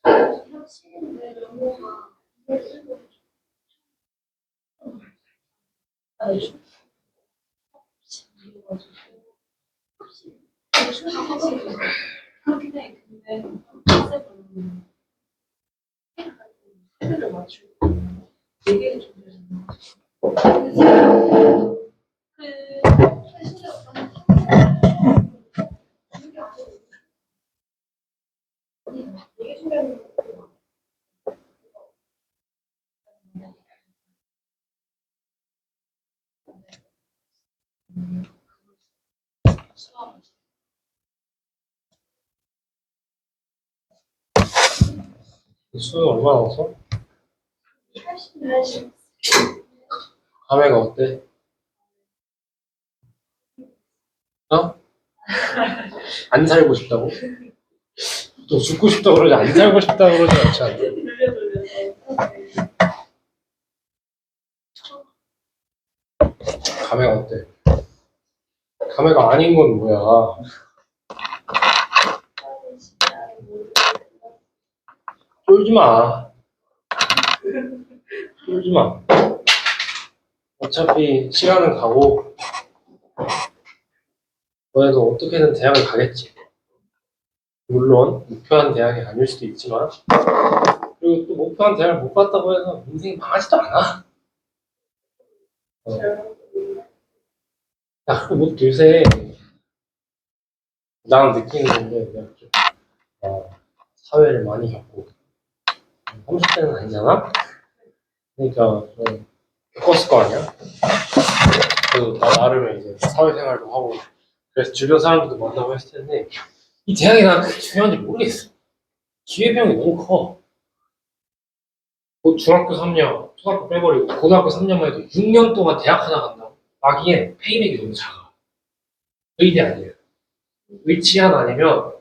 확실인데 영어가 아니 그렇긴 해. 근데 컨셉은 헤드를 맞추고 얘기를 좀 해주는 얘기 중에 수능 얼마나 남았어? 80년 감회가 어때? 어? 안 살고 싶다고? 또 죽고 싶다고 그러지 안 살고 싶다고 그러지 않지 않나? 감회가 어때? 감회가 아닌 건 뭐야? 쫄지 마. 쫄지 마. 어차피 시간은 가고, 너네도 어떻게든 대학을 가겠지. 물론, 목표한 대학이 아닐 수도 있지만, 그리고 또 목표한 대학을 못 갔다고 해서 인생이 망하지도 않아. 어. 야, 그리고 뭐 요새, 나는 느끼는 건데, 내가 좀, 사회를 많이 겪고, 30대는 아니잖아? 그러니까, 좀, 겪었을 거 아니야? 그래서 나름의 이제 사회생활도 하고, 그래서 주변 사람들도 만나고 했을 텐데, 이 대학이 난 그렇게 중요한지 모르겠어. 기회비용이 너무 커. 뭐 중학교 3년, 초등학교 빼버리고, 고등학교 3년만 해도 6년 동안 대학 하나 간다고? 하기엔 페이백이 너무 작아. 의대 아니에요. 위치한 아니면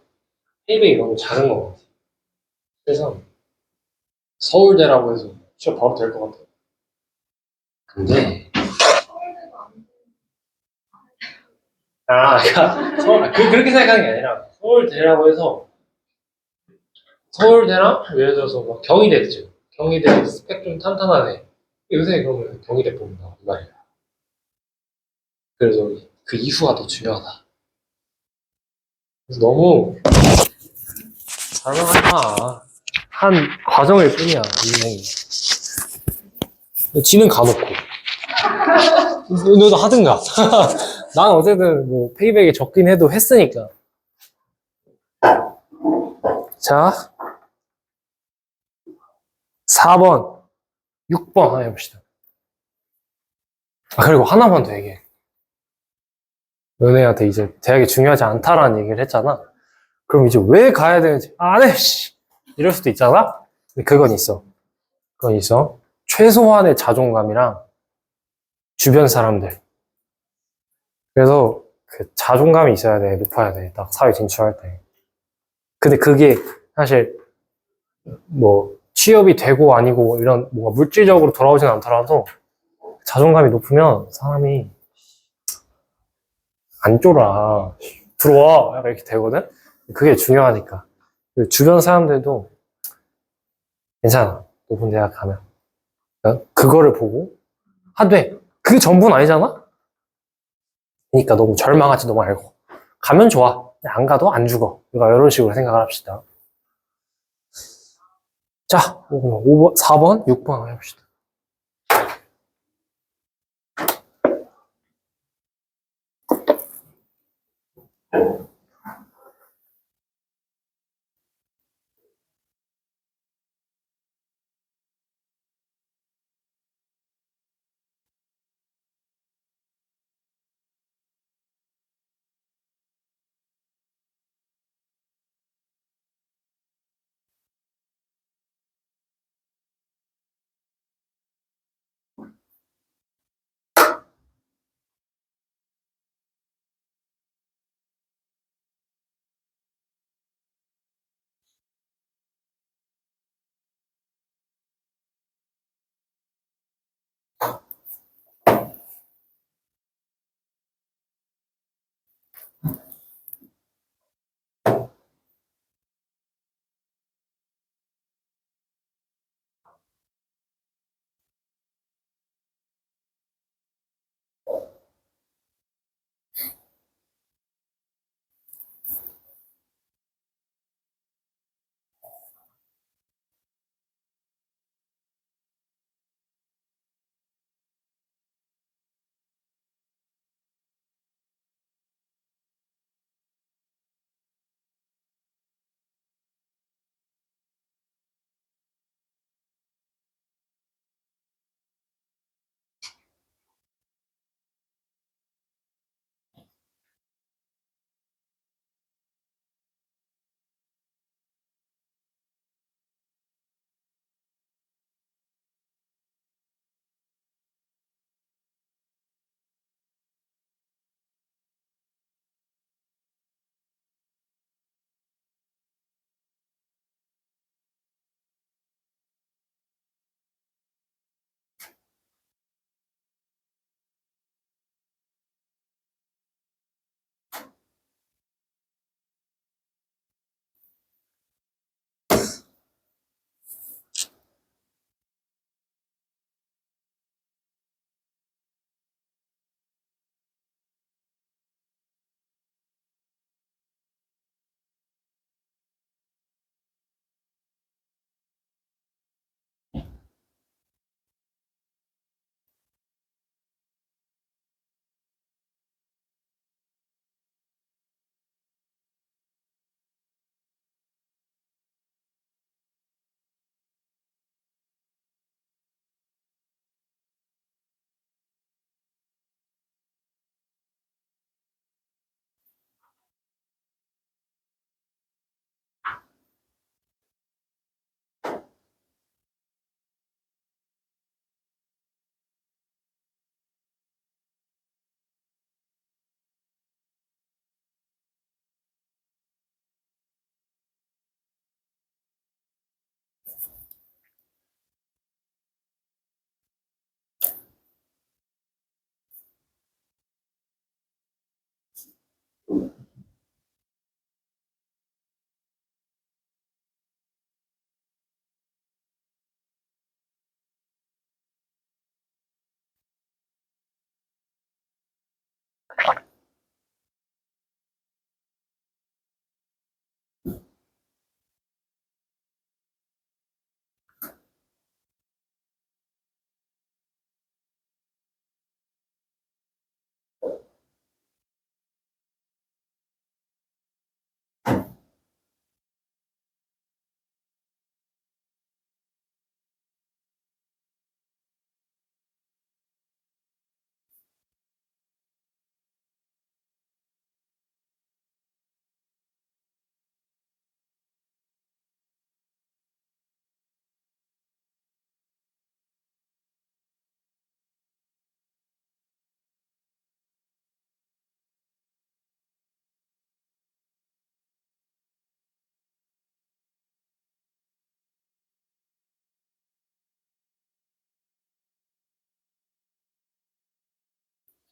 페이백이 너무 작은 것 같아. 그래서 서울대라고 해서 취업 바로 될 것 같아. 근데, 그러니까 그렇게 생각하는 게 아니라, 서울대라고 해서, 서울대랑 예를 들어서 막 경희대 있죠. 경희대 스펙 좀 탄탄하네. 요새 그러면 경희대 뽑는다. 이 말이야. 그래서 그 이후가 더 중요하다. 그래서 너무 잘못하지 마. 한 과정일 뿐이야, 인생이. 지는 가놓고. 너도 하든가. 난 어쨌든 뭐 페이백이 적긴 해도 했으니까. 자, 4번, 6번 하나 해봅시다. 그리고 하나만 더 얘기해. 너네한테 이제 대학이 중요하지 않다라는 얘기를 했잖아. 그럼 이제 왜 가야 되는지, 안 해, 씨. 이럴 수도 있잖아? 근데 그건 있어. 그건 있어. 최소한의 자존감이랑 주변 사람들. 그래서 그 자존감이 있어야 돼. 높아야 돼. 딱 사회 진출할 때. 근데 그게 사실 뭐 취업이 되고 아니고 이런 뭔가 물질적으로 돌아오진 않더라도 자존감이 높으면 사람이 안 쫄아. 들어와. 약간 이렇게 되거든? 그게 중요하니까. 그리고 주변 사람들도 괜찮아. 높은 대학 가면. 그러니까 그거를 보고 하되 그 전부는 아니잖아? 그러니까 너무 절망하지도 말고 가면 좋아. 안 가도 안 죽어. 그러니까 이런 식으로 생각을 합시다. 자, 5번, 4번, 6번 해봅시다.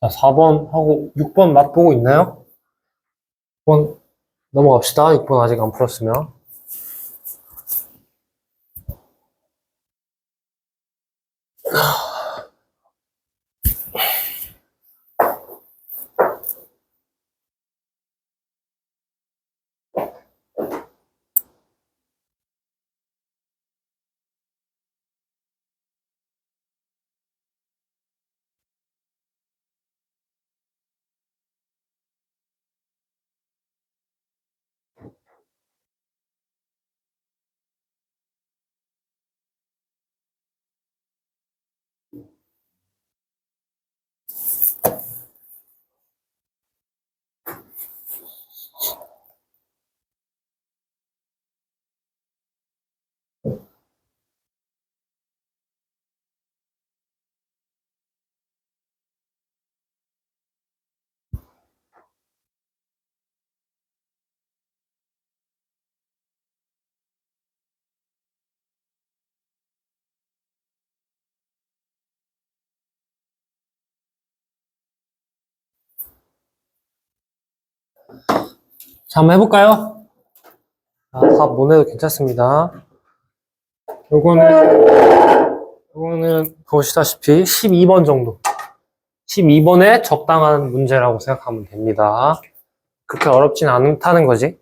자, 4번 하고 6번 맛보고 있나요? 6번 넘어갑시다. 6번 아직 안 풀었으면. 자, 한번 해볼까요? 자, 답 못 내도 괜찮습니다. 요거는 보시다시피 12번 정도. 12번에 적당한 문제라고 생각하면 됩니다. 그렇게 어렵진 않다는 거지.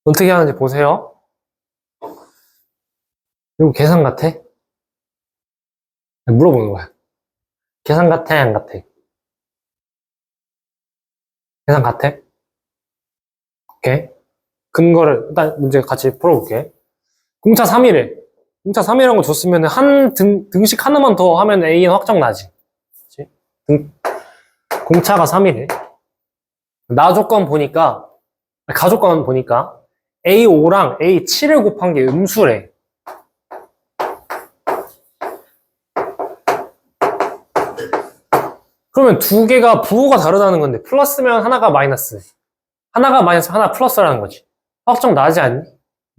어떻게 하는지 보세요. 이거 계산 같아? 물어보는 거야. 계산 같아, 안 같아? 계산 같아? 오케이. 근거를, 일단 문제 같이 풀어볼게. 공차 3일에. 공차 3일이라는 거 줬으면 등식 하나만 더 하면 A는 확정 나지. 그치? 공차가 3일에. 가조건 보니까 A5랑 A7을 곱한 게 음수래. 그러면 두 개가 부호가 다르다는 건데 플러스면 하나가 마이너스, 하나 플러스라는 거지. 확정 나지 않니?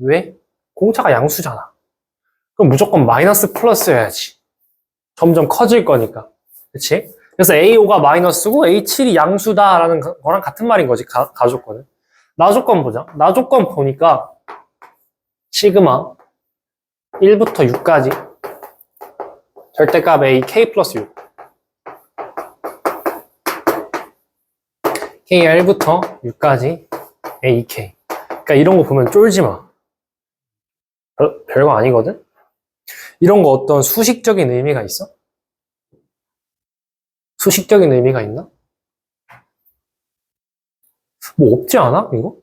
왜? 공차가 양수잖아. 그럼 무조건 마이너스 플러스여야지. 점점 커질 거니까. 그치? 그래서 A5가 마이너스고 A7이 양수다라는 거랑 같은 말인 거지, 가조건은. 나조건 보자. 나조건 보니까 시그마 1부터 6까지 절대값 A K 플러스 6. K가 1부터 6까지 AK. 그러니까 이런 거 보면 쫄지 마. 별거 아니거든? 이런 거 어떤 수식적인 의미가 있어? 수식적인 의미가 있나? 뭐 없지 않아? 이거?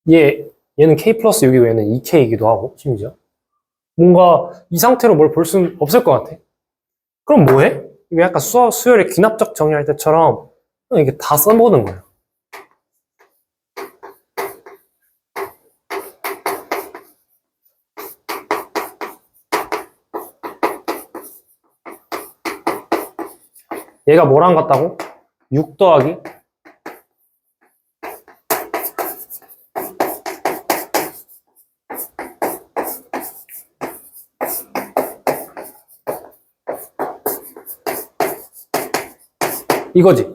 얘는 K 플러스 6이고 얘는 2K이기도 하고, 심지어. 뭔가 이 상태로 뭘 볼 수는 없을 것 같아. 그럼 뭐해? 이게 약간 수열의 귀납적 정의할 때처럼 이게 다 써보는 거야. 얘가 뭐랑 같다고? 6 더하기 이거지.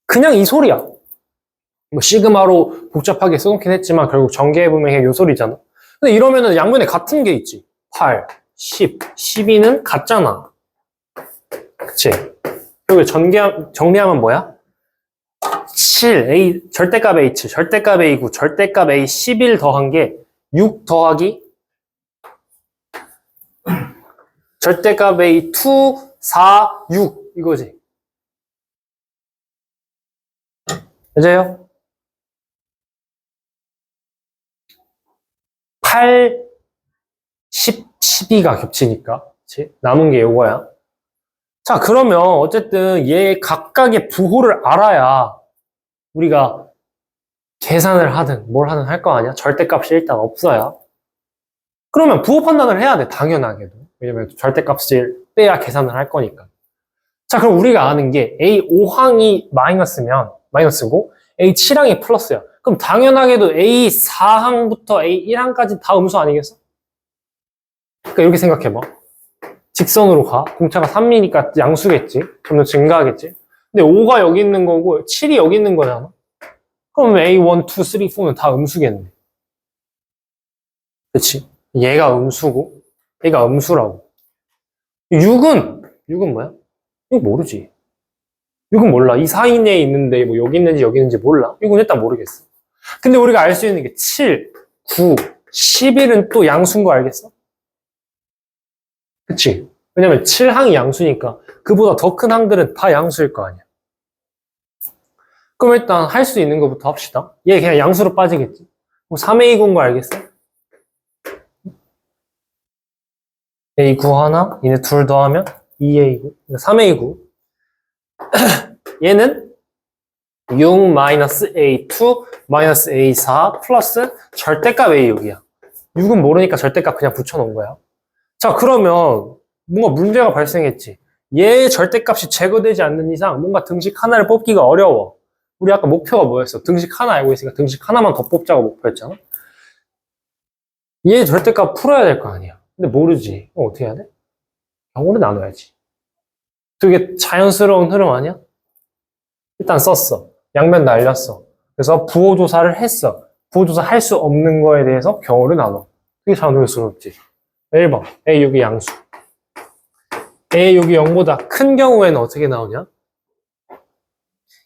그냥 이 소리야. 뭐 시그마로 복잡하게 써놓긴 했지만 결국 전개해보면 그냥 요 소리잖아. 근데 이러면은 양면에 같은 게 있지. 8, 10, 12는 같잖아. 그치? 그리고 정리하면 뭐야? 7, A, 절대값 A7, 절대값 A9, 절대값 A11 더한 게 6 더하기 절대값 A2, 4, 6 이거지. 맞아요? 8, 10, 12가 겹치니까. 그치? 남은 게 요거야. 자, 그러면 어쨌든 얘 각각의 부호를 알아야 우리가 계산을 하든 뭘 하든 할 거 아니야? 절대값이 일단 없어야. 그러면 부호 판단을 해야 돼, 당연하게도. 왜냐면 절대값을 빼야 계산을 할 거니까. 자, 그럼 우리가 아는 게 A5항이 마이너스고 A7항이 플러스야. 그럼 당연하게도 A4항부터 A1항까지 다 음수 아니겠어? 그러니까 이렇게 생각해봐. 직선으로 가. 공차가 3미니까 양수겠지. 점점 증가하겠지. 근데 5가 여기 있는 거고 7이 여기 있는 거잖아. 그럼 A1, 2, 3, 4는 다 음수겠네. 그치? 얘가 음수고 얘가 음수라고. 6은 뭐야? 이거 모르지. 6은 몰라. 이 사이 내에 있는데 뭐 여기 있는지 여기 있는지 몰라. 6은 일단 모르겠어. 근데 우리가 알 수 있는 게 7, 9, 11은 또 양수인 거 알겠어? 그치? 왜냐면 7항이 양수니까 그보다 더 큰 항들은 다 양수일 거 아니야. 그럼 일단 할 수 있는 것부터 합시다. 얘 그냥 양수로 빠지겠지. 그럼 3A9인 거 알겠어? A9 하나, 얘네 둘 더하면 2A9, 3A9. 얘는 6-A2 A4 플러스 절대값 A6이야. 6은 모르니까 절대값 그냥 붙여놓은 거야. 자, 그러면 뭔가 문제가 발생했지. 얘의 절대값이 제거되지 않는 이상 뭔가 등식 하나를 뽑기가 어려워. 우리 아까 목표가 뭐였어? 등식 하나 알고 있으니까 등식 하나만 더 뽑자고 목표였잖아. 얘 절대값 풀어야 될 거 아니야. 근데 모르지. 그럼 어떻게 해야 돼? 경우를 나눠야지. 되게 자연스러운 흐름 아니야? 일단 썼어. 양면 날렸어. 그래서 부호조사를 했어. 부호조사 할 수 없는 거에 대해서 경우를 나눠. 되게 자연스럽지. 1번. A6이 양수. A6이 0보다 큰 경우에는 어떻게 나오냐?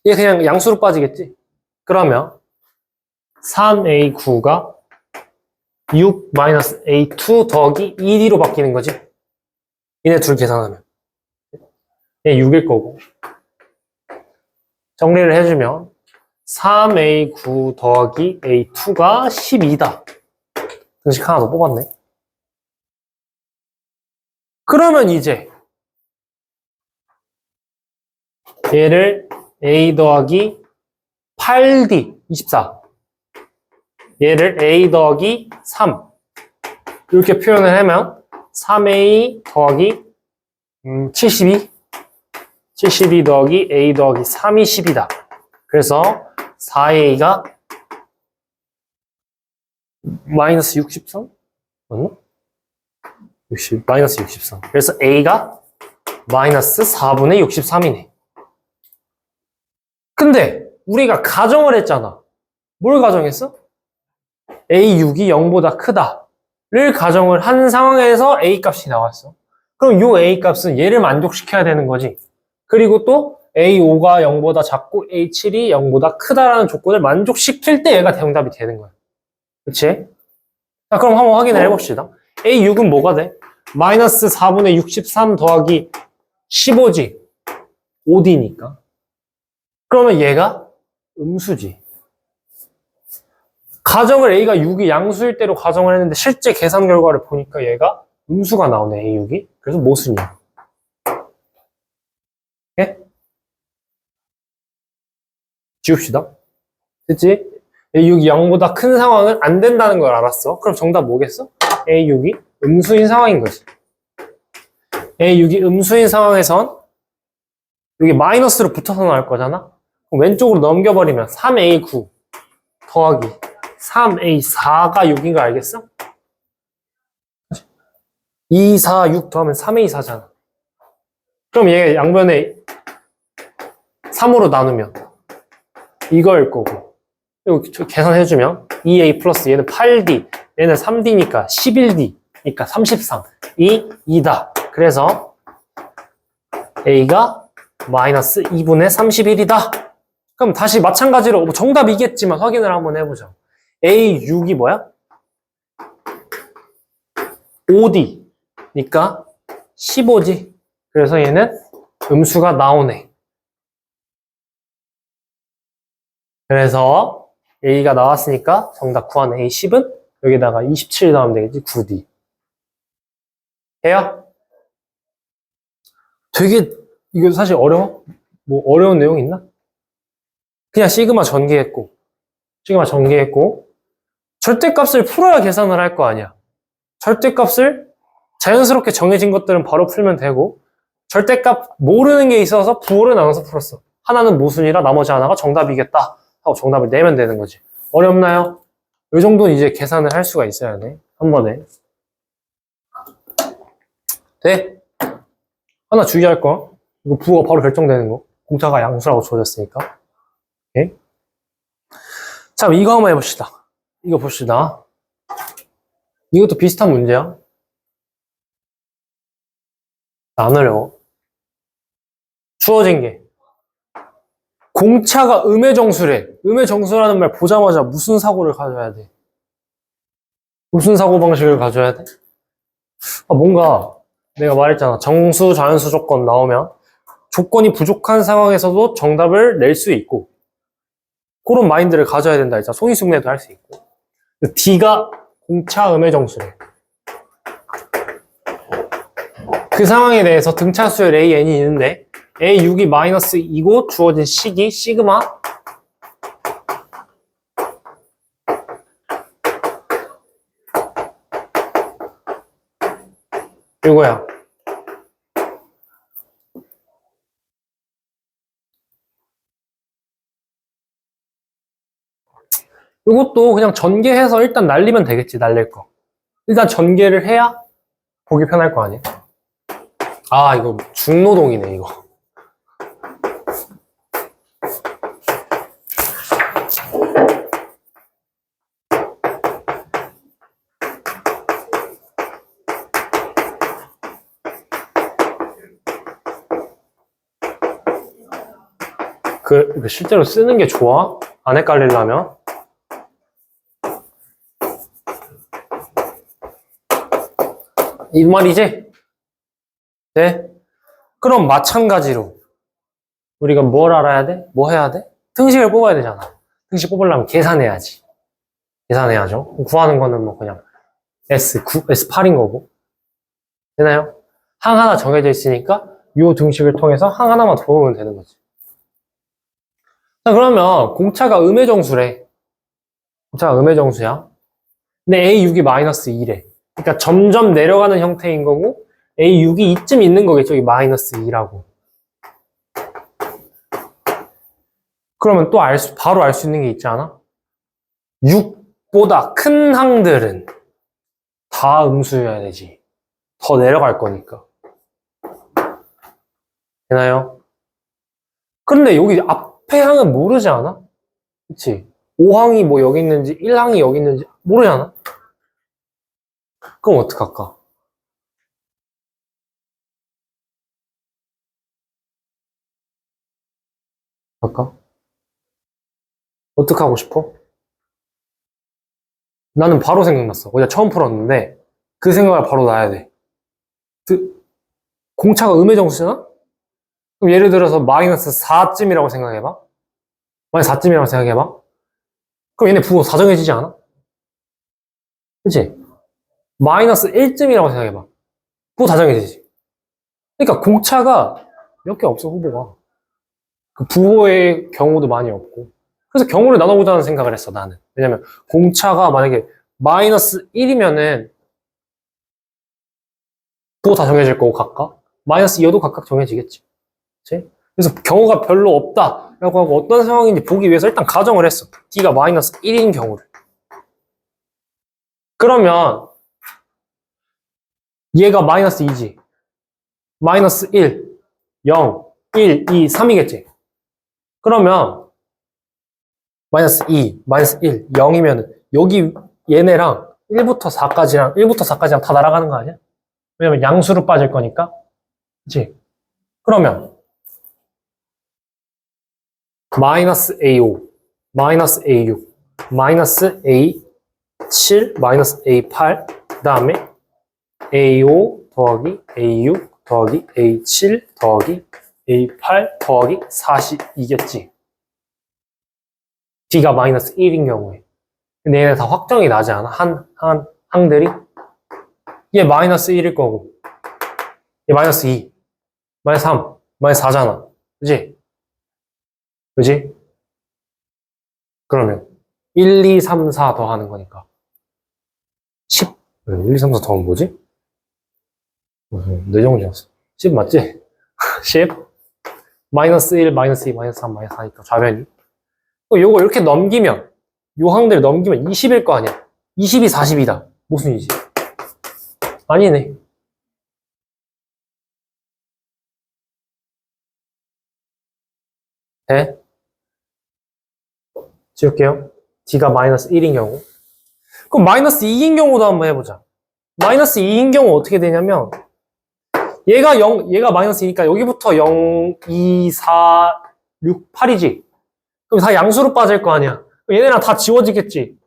얘 그냥 양수로 빠지겠지? 그러면 3A9가 6-A2 더하기 1D로 바뀌는 거지. 얘네 둘 계산하면. 얘 6일 거고. 정리를 해주면 3A9 더하기 A2가 12다. 등식 하나 더 뽑았네. 그러면 이제 얘를 A 더하기 8D 24 얘를 A 더하기 3 이렇게 표현을 하면 3A 더하기 72 더하기 A 더하기 3이 10이다. 그래서 4A가 마이너스 63? 맞나? 마이너스 63. 그래서 A가 마이너스 4분의 63이네. 근데 우리가 가정을 했잖아. 뭘 가정했어? A6이 0보다 크다를 가정을 한 상황에서 A 값이 나왔어. 그럼 이 A 값은 얘를 만족시켜야 되는 거지. 그리고 또 A5가 0보다 작고 A7이 0보다 크다라는 조건을 만족시킬 때 얘가 정답이 되는 거야. 그치? 자, 그럼 한번 확인을 해봅시다. A6은 뭐가 돼? 마이너스 4분의 63 더하기 15지. 5D니까. 그러면 얘가 음수지. 가정을 A가 6이 양수일 때로 가정을 했는데 실제 계산 결과를 보니까 얘가 음수가 나오네, A6이. 그래서 모순이야. 예? 지웁시다. 됐지? A6이 0보다 큰 상황은 안 된다는 걸 알았어. 그럼 정답 뭐겠어? A6이 음수인 상황인 거지. A6이 음수인 상황에선 여기 마이너스로 붙어서 나올 거잖아? 그럼 왼쪽으로 넘겨버리면 3A9 더하기 3A4가 6인 거 알겠어? 2, 4, 6 더하면 3A4잖아. 그럼 얘 양변에 3으로 나누면 이거일 거고 이거 계산해주면 2A 플러스 얘는 8D 얘는 3D니까 11D니까 33 이 2다. 그래서 A가 마이너스 2분의 31이다. 그럼 다시 마찬가지로 정답이겠지만 확인을 한번 해보죠. A6이 뭐야? 5D니까 15지. 그래서 얘는 음수가 나오네. 그래서 A가 나왔으니까 정답 구하는 A10은 여기다가 27 넣으면 되겠지. 9D. 해요? 되게 이거 사실 어려워? 뭐 어려운 내용 있나? 그냥 시그마 전개했고 절대값을 풀어야 계산을 할 거 아니야. 절대값을 자연스럽게 정해진 것들은 바로 풀면 되고 절대값 모르는 게 있어서 부호를 나눠서 풀었어. 하나는 모순이라 나머지 하나가 정답이겠다 하고 정답을 내면 되는 거지. 어렵나요? 이 정도는 이제 계산을 할 수가 있어야 돼. 한 번에. 돼? 하나 주의할 거. 이거 부호가 바로 결정되는 거. 공차가 양수라고 주어졌으니까. 오케이? 자, 그럼 이거 한번 해봅시다. 이거 봅시다. 이것도 비슷한 문제야. 안 어려워. 주어진 게. 공차가 음의 정수래. 음의 정수라는 말 보자마자 무슨 사고를 가져야 돼? 무슨 사고방식을 가져야 돼? 뭔가 내가 말했잖아. 정수, 자연수 조건 나오면 조건이 부족한 상황에서도 정답을 낼 수 있고 그런 마인드를 가져야 된다 했잖아. 소인숙내도 할 수 있고. D가 공차 음의 정수래. 그 상황에 대해서 등차수열 AN이 있는데 A6이 마이너스 2고 주어진 식이 시그마 이거야. 이것도 그냥 전개해서 일단 날리면 되겠지, 날릴 거. 일단 전개를 해야 보기 편할 거 아니야? 아, 이거 중노동이네, 이거. 이거 실제로 쓰는 게 좋아? 안 헷갈리려면? 이 말이지? 네? 그럼 마찬가지로 우리가 뭘 알아야 돼? 뭐 해야 돼? 등식을 뽑아야 되잖아. 등식 뽑으려면 계산해야지. 계산해야죠. 구하는 거는 뭐 그냥 S9, S8인 거고. 되나요? 항 하나 정해져 있으니까 이 등식을 통해서 항 하나만 더 보면 되는 거지. 자, 그러면 공차가 음의 정수래. 공차가 음의 정수야. 근데 A6이 마이너스 2래. 그러니까 점점 내려가는 형태인 거고 A6이 이쯤 있는 거겠죠. 이 마이너스 2라고. 그러면 또 바로 알 수 있는 게 있지 않아? 6보다 큰 항들은 다 음수여야 되지. 더 내려갈 거니까. 되나요? 그런데 여기 앞에 항은 모르지 않아? 그치? 5항이 뭐 여기 있는지 1항이 여기 있는지 모르지 않아? 그럼 어떡할까? 할까? 어떡하고 싶어? 나는 바로 생각났어. 어제 처음 풀었는데 그 생각을 바로 놔야 돼. 공차가 음의 정수잖아? 그럼 예를 들어서 마이너스 4쯤이라고 생각해봐. 마이너스 4쯤이라고 생각해봐. 그럼 얘네 부호 사정해지지 않아? 그치? 마이너스 1쯤이라고 생각해봐. 부호 다정해지지. 그러니까 공차가 몇 개 없어, 후보가. 그 부호의 경우도 많이 없고. 그래서 경우를 나눠보자는 생각을 했어, 나는. 왜냐면 공차가 만약에 마이너스 1이면은 부호 다 정해질 거고 각각. 마이너스 2여도 각각 정해지겠지. 그치? 그래서 경우가 별로 없다 라고 하고 어떤 상황인지 보기 위해서 일단 가정을 했어. D가 마이너스 1인 경우를. 그러면 얘가 마이너스 2지. 마이너스 1, 0, 1, 2, 3이겠지. 그러면 마이너스 2, 마이너스 1, 0이면 여기 얘네랑 1부터 4까지랑 다 날아가는 거 아니야? 왜냐면 양수로 빠질 거니까. 그치? 그러면 마이너스 A5, 마이너스 A6, 마이너스 A7, 마이너스 A8, 그 다음에 A5 더하기 A6 더하기 A7 더하기 A8 더하기 42겠지. D가 마이너스 1인 경우에. 근데 얘네 다 확정이 나지 않아? 항들이? 얘 마이너스 1일 거고, 얘 마이너스 2, 마이너스 3, 마이너스 4잖아. 그지? 그지? 그러면 1, 2, 3, 4 더하는 거니까 10. 1, 2, 3, 4 더하면 뭐지? 뇌정지였어. 10 맞지? 10 마이너스 1, 마이너스 2, 마이너스 3, 마이너스 4니까 좌변이. 요거 이렇게 넘기면 요 항들 넘기면 20일 거 아니야. 20이 40이다. 무슨 이지? 아니네. 돼? 지울게요. D가 마이너스 1인 경우. 그럼 마이너스 2인 경우도 한번 해보자. 마이너스 2인 경우 어떻게 되냐면, 얘가 마이너스 2니까 여기부터 0, 2, 4, 6, 8이지. 그럼 다 양수로 빠질 거 아니야. 그럼 얘네랑 다 지워지겠지.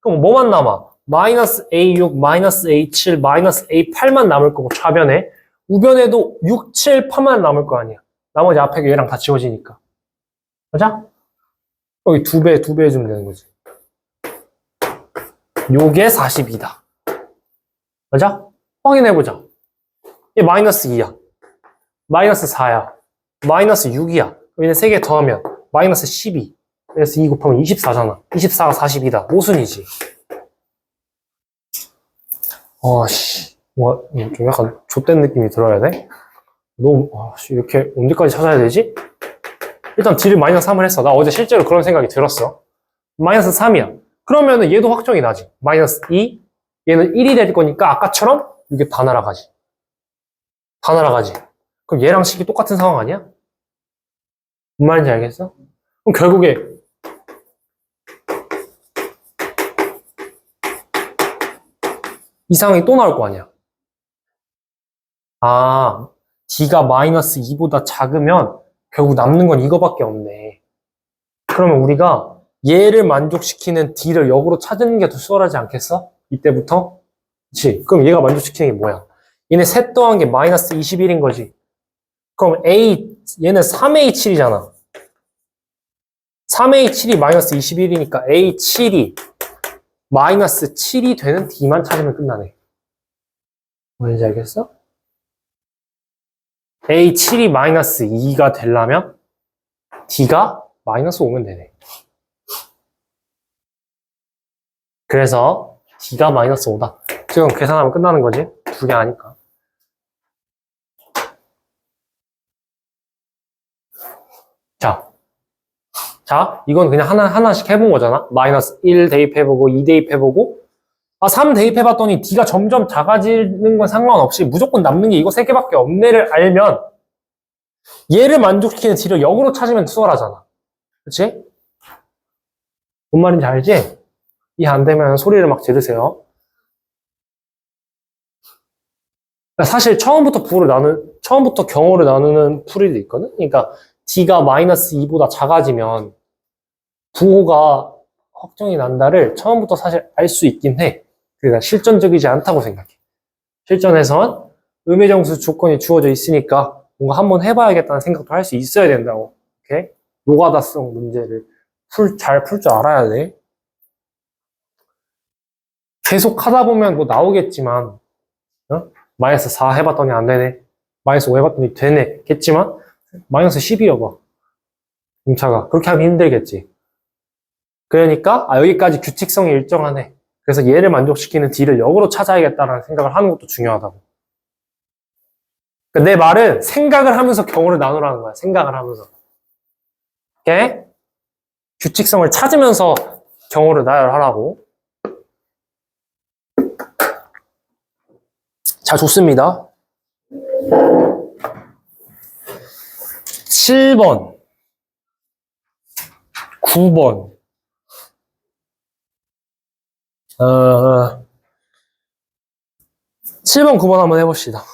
그럼 뭐만 남아? 마이너스 A6, 마이너스 A7, 마이너스 A8만 남을 거고, 좌변에. 우변에도 6, 7, 8만 남을 거 아니야. 나머지 앞에 얘랑 다 지워지니까. 맞아? 여기 두 배 해주면 되는 거지. 요게 42다. 맞아? 확인해보자. 얘 마이너스 2야. 마이너스 4야. 마이너스 6이야. 얘네 3개 더하면 마이너스 12. 그래서 2 곱하면 24잖아. 24가 40이다. 모순이지. 씨. 좀 약간 좆된 느낌이 들어야 돼? 너무, 이렇게 언제까지 찾아야 되지? 일단 D를 마이너스 3을 했어. 나 어제 실제로 그런 생각이 들었어. 마이너스 3이야. 그러면은 얘도 확정이 나지. 마이너스 2, 얘는 1이 될 거니까 아까처럼 이게 다 날아가지. 다 날아가지. 그럼 얘랑 식이 똑같은 상황 아니야? 뭔 말인지 알겠어? 그럼 결국에 이 상황이 또 나올 거 아니야. D가 마이너스 2보다 작으면 결국 남는 건 이거밖에 없네. 그러면 우리가 얘를 만족시키는 D를 역으로 찾는 게 더 수월하지 않겠어? 이때부터? 그치? 그럼 얘가 만족시키는 게 뭐야? 얘네 셋 더한 게 마이너스 21인 거지. 그럼 얘는 3A7이잖아. 3A7이 마이너스 21이니까 A7이 마이너스 7이 되는 D만 찾으면 끝나네. 뭔지 알겠어? A7이 마이너스 2가 되려면 D가 마이너스 5면 되네. 그래서 D가 마이너스 5다. 지금 계산하면 끝나는 거지. 두 개 아니까. 자, 이건 그냥 하나씩 해본 거잖아. 마이너스 1 대입해보고, 2 대입해보고, 3 대입해봤더니 D가 점점 작아지는 건 상관없이 무조건 남는 게 이거 3개밖에 없네를 알면 얘를 만족시키는 D를 역으로 찾으면 수월하잖아. 그치? 뭔 말인지 알지? 이해 안 되면 소리를 막 지르세요. 사실 처음부터 경우를 나누는 풀이도 있거든? 그러니까 D가 마이너스 2보다 작아지면 부호가 확정이 난다를 처음부터 사실 알 수 있긴 해. 그러니까 실전적이지 않다고 생각해. 실전에선 음의정수 조건이 주어져 있으니까 뭔가 한번 해봐야겠다는 생각도 할 수 있어야 된다고. 오케이? 노가다성 문제를 잘 풀 줄 알아야 돼. 계속 하다 보면 뭐 나오겠지만, 마이너스 4 해봤더니 안 되네. 마이너스 5 해봤더니 되네. 겠지만, 마이너스 10이어봐. 공차가. 그렇게 하기 힘들겠지. 그러니까, 여기까지 규칙성이 일정하네. 그래서 얘를 만족시키는 D를 역으로 찾아야겠다라는 생각을 하는 것도 중요하다고. 그러니까 내 말은 생각을 하면서 경우를 나누라는 거야. 생각을 하면서. 오케이? 규칙성을 찾으면서 경우를 나열하라고. 자, 좋습니다. 7번, 9번. 7번, 9번 한번 해봅시다.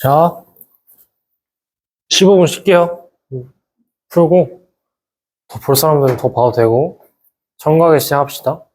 자, 15분 쉴게요. 풀고, 더 볼 사람들은 더 봐도 되고, 청각에 시작합시다.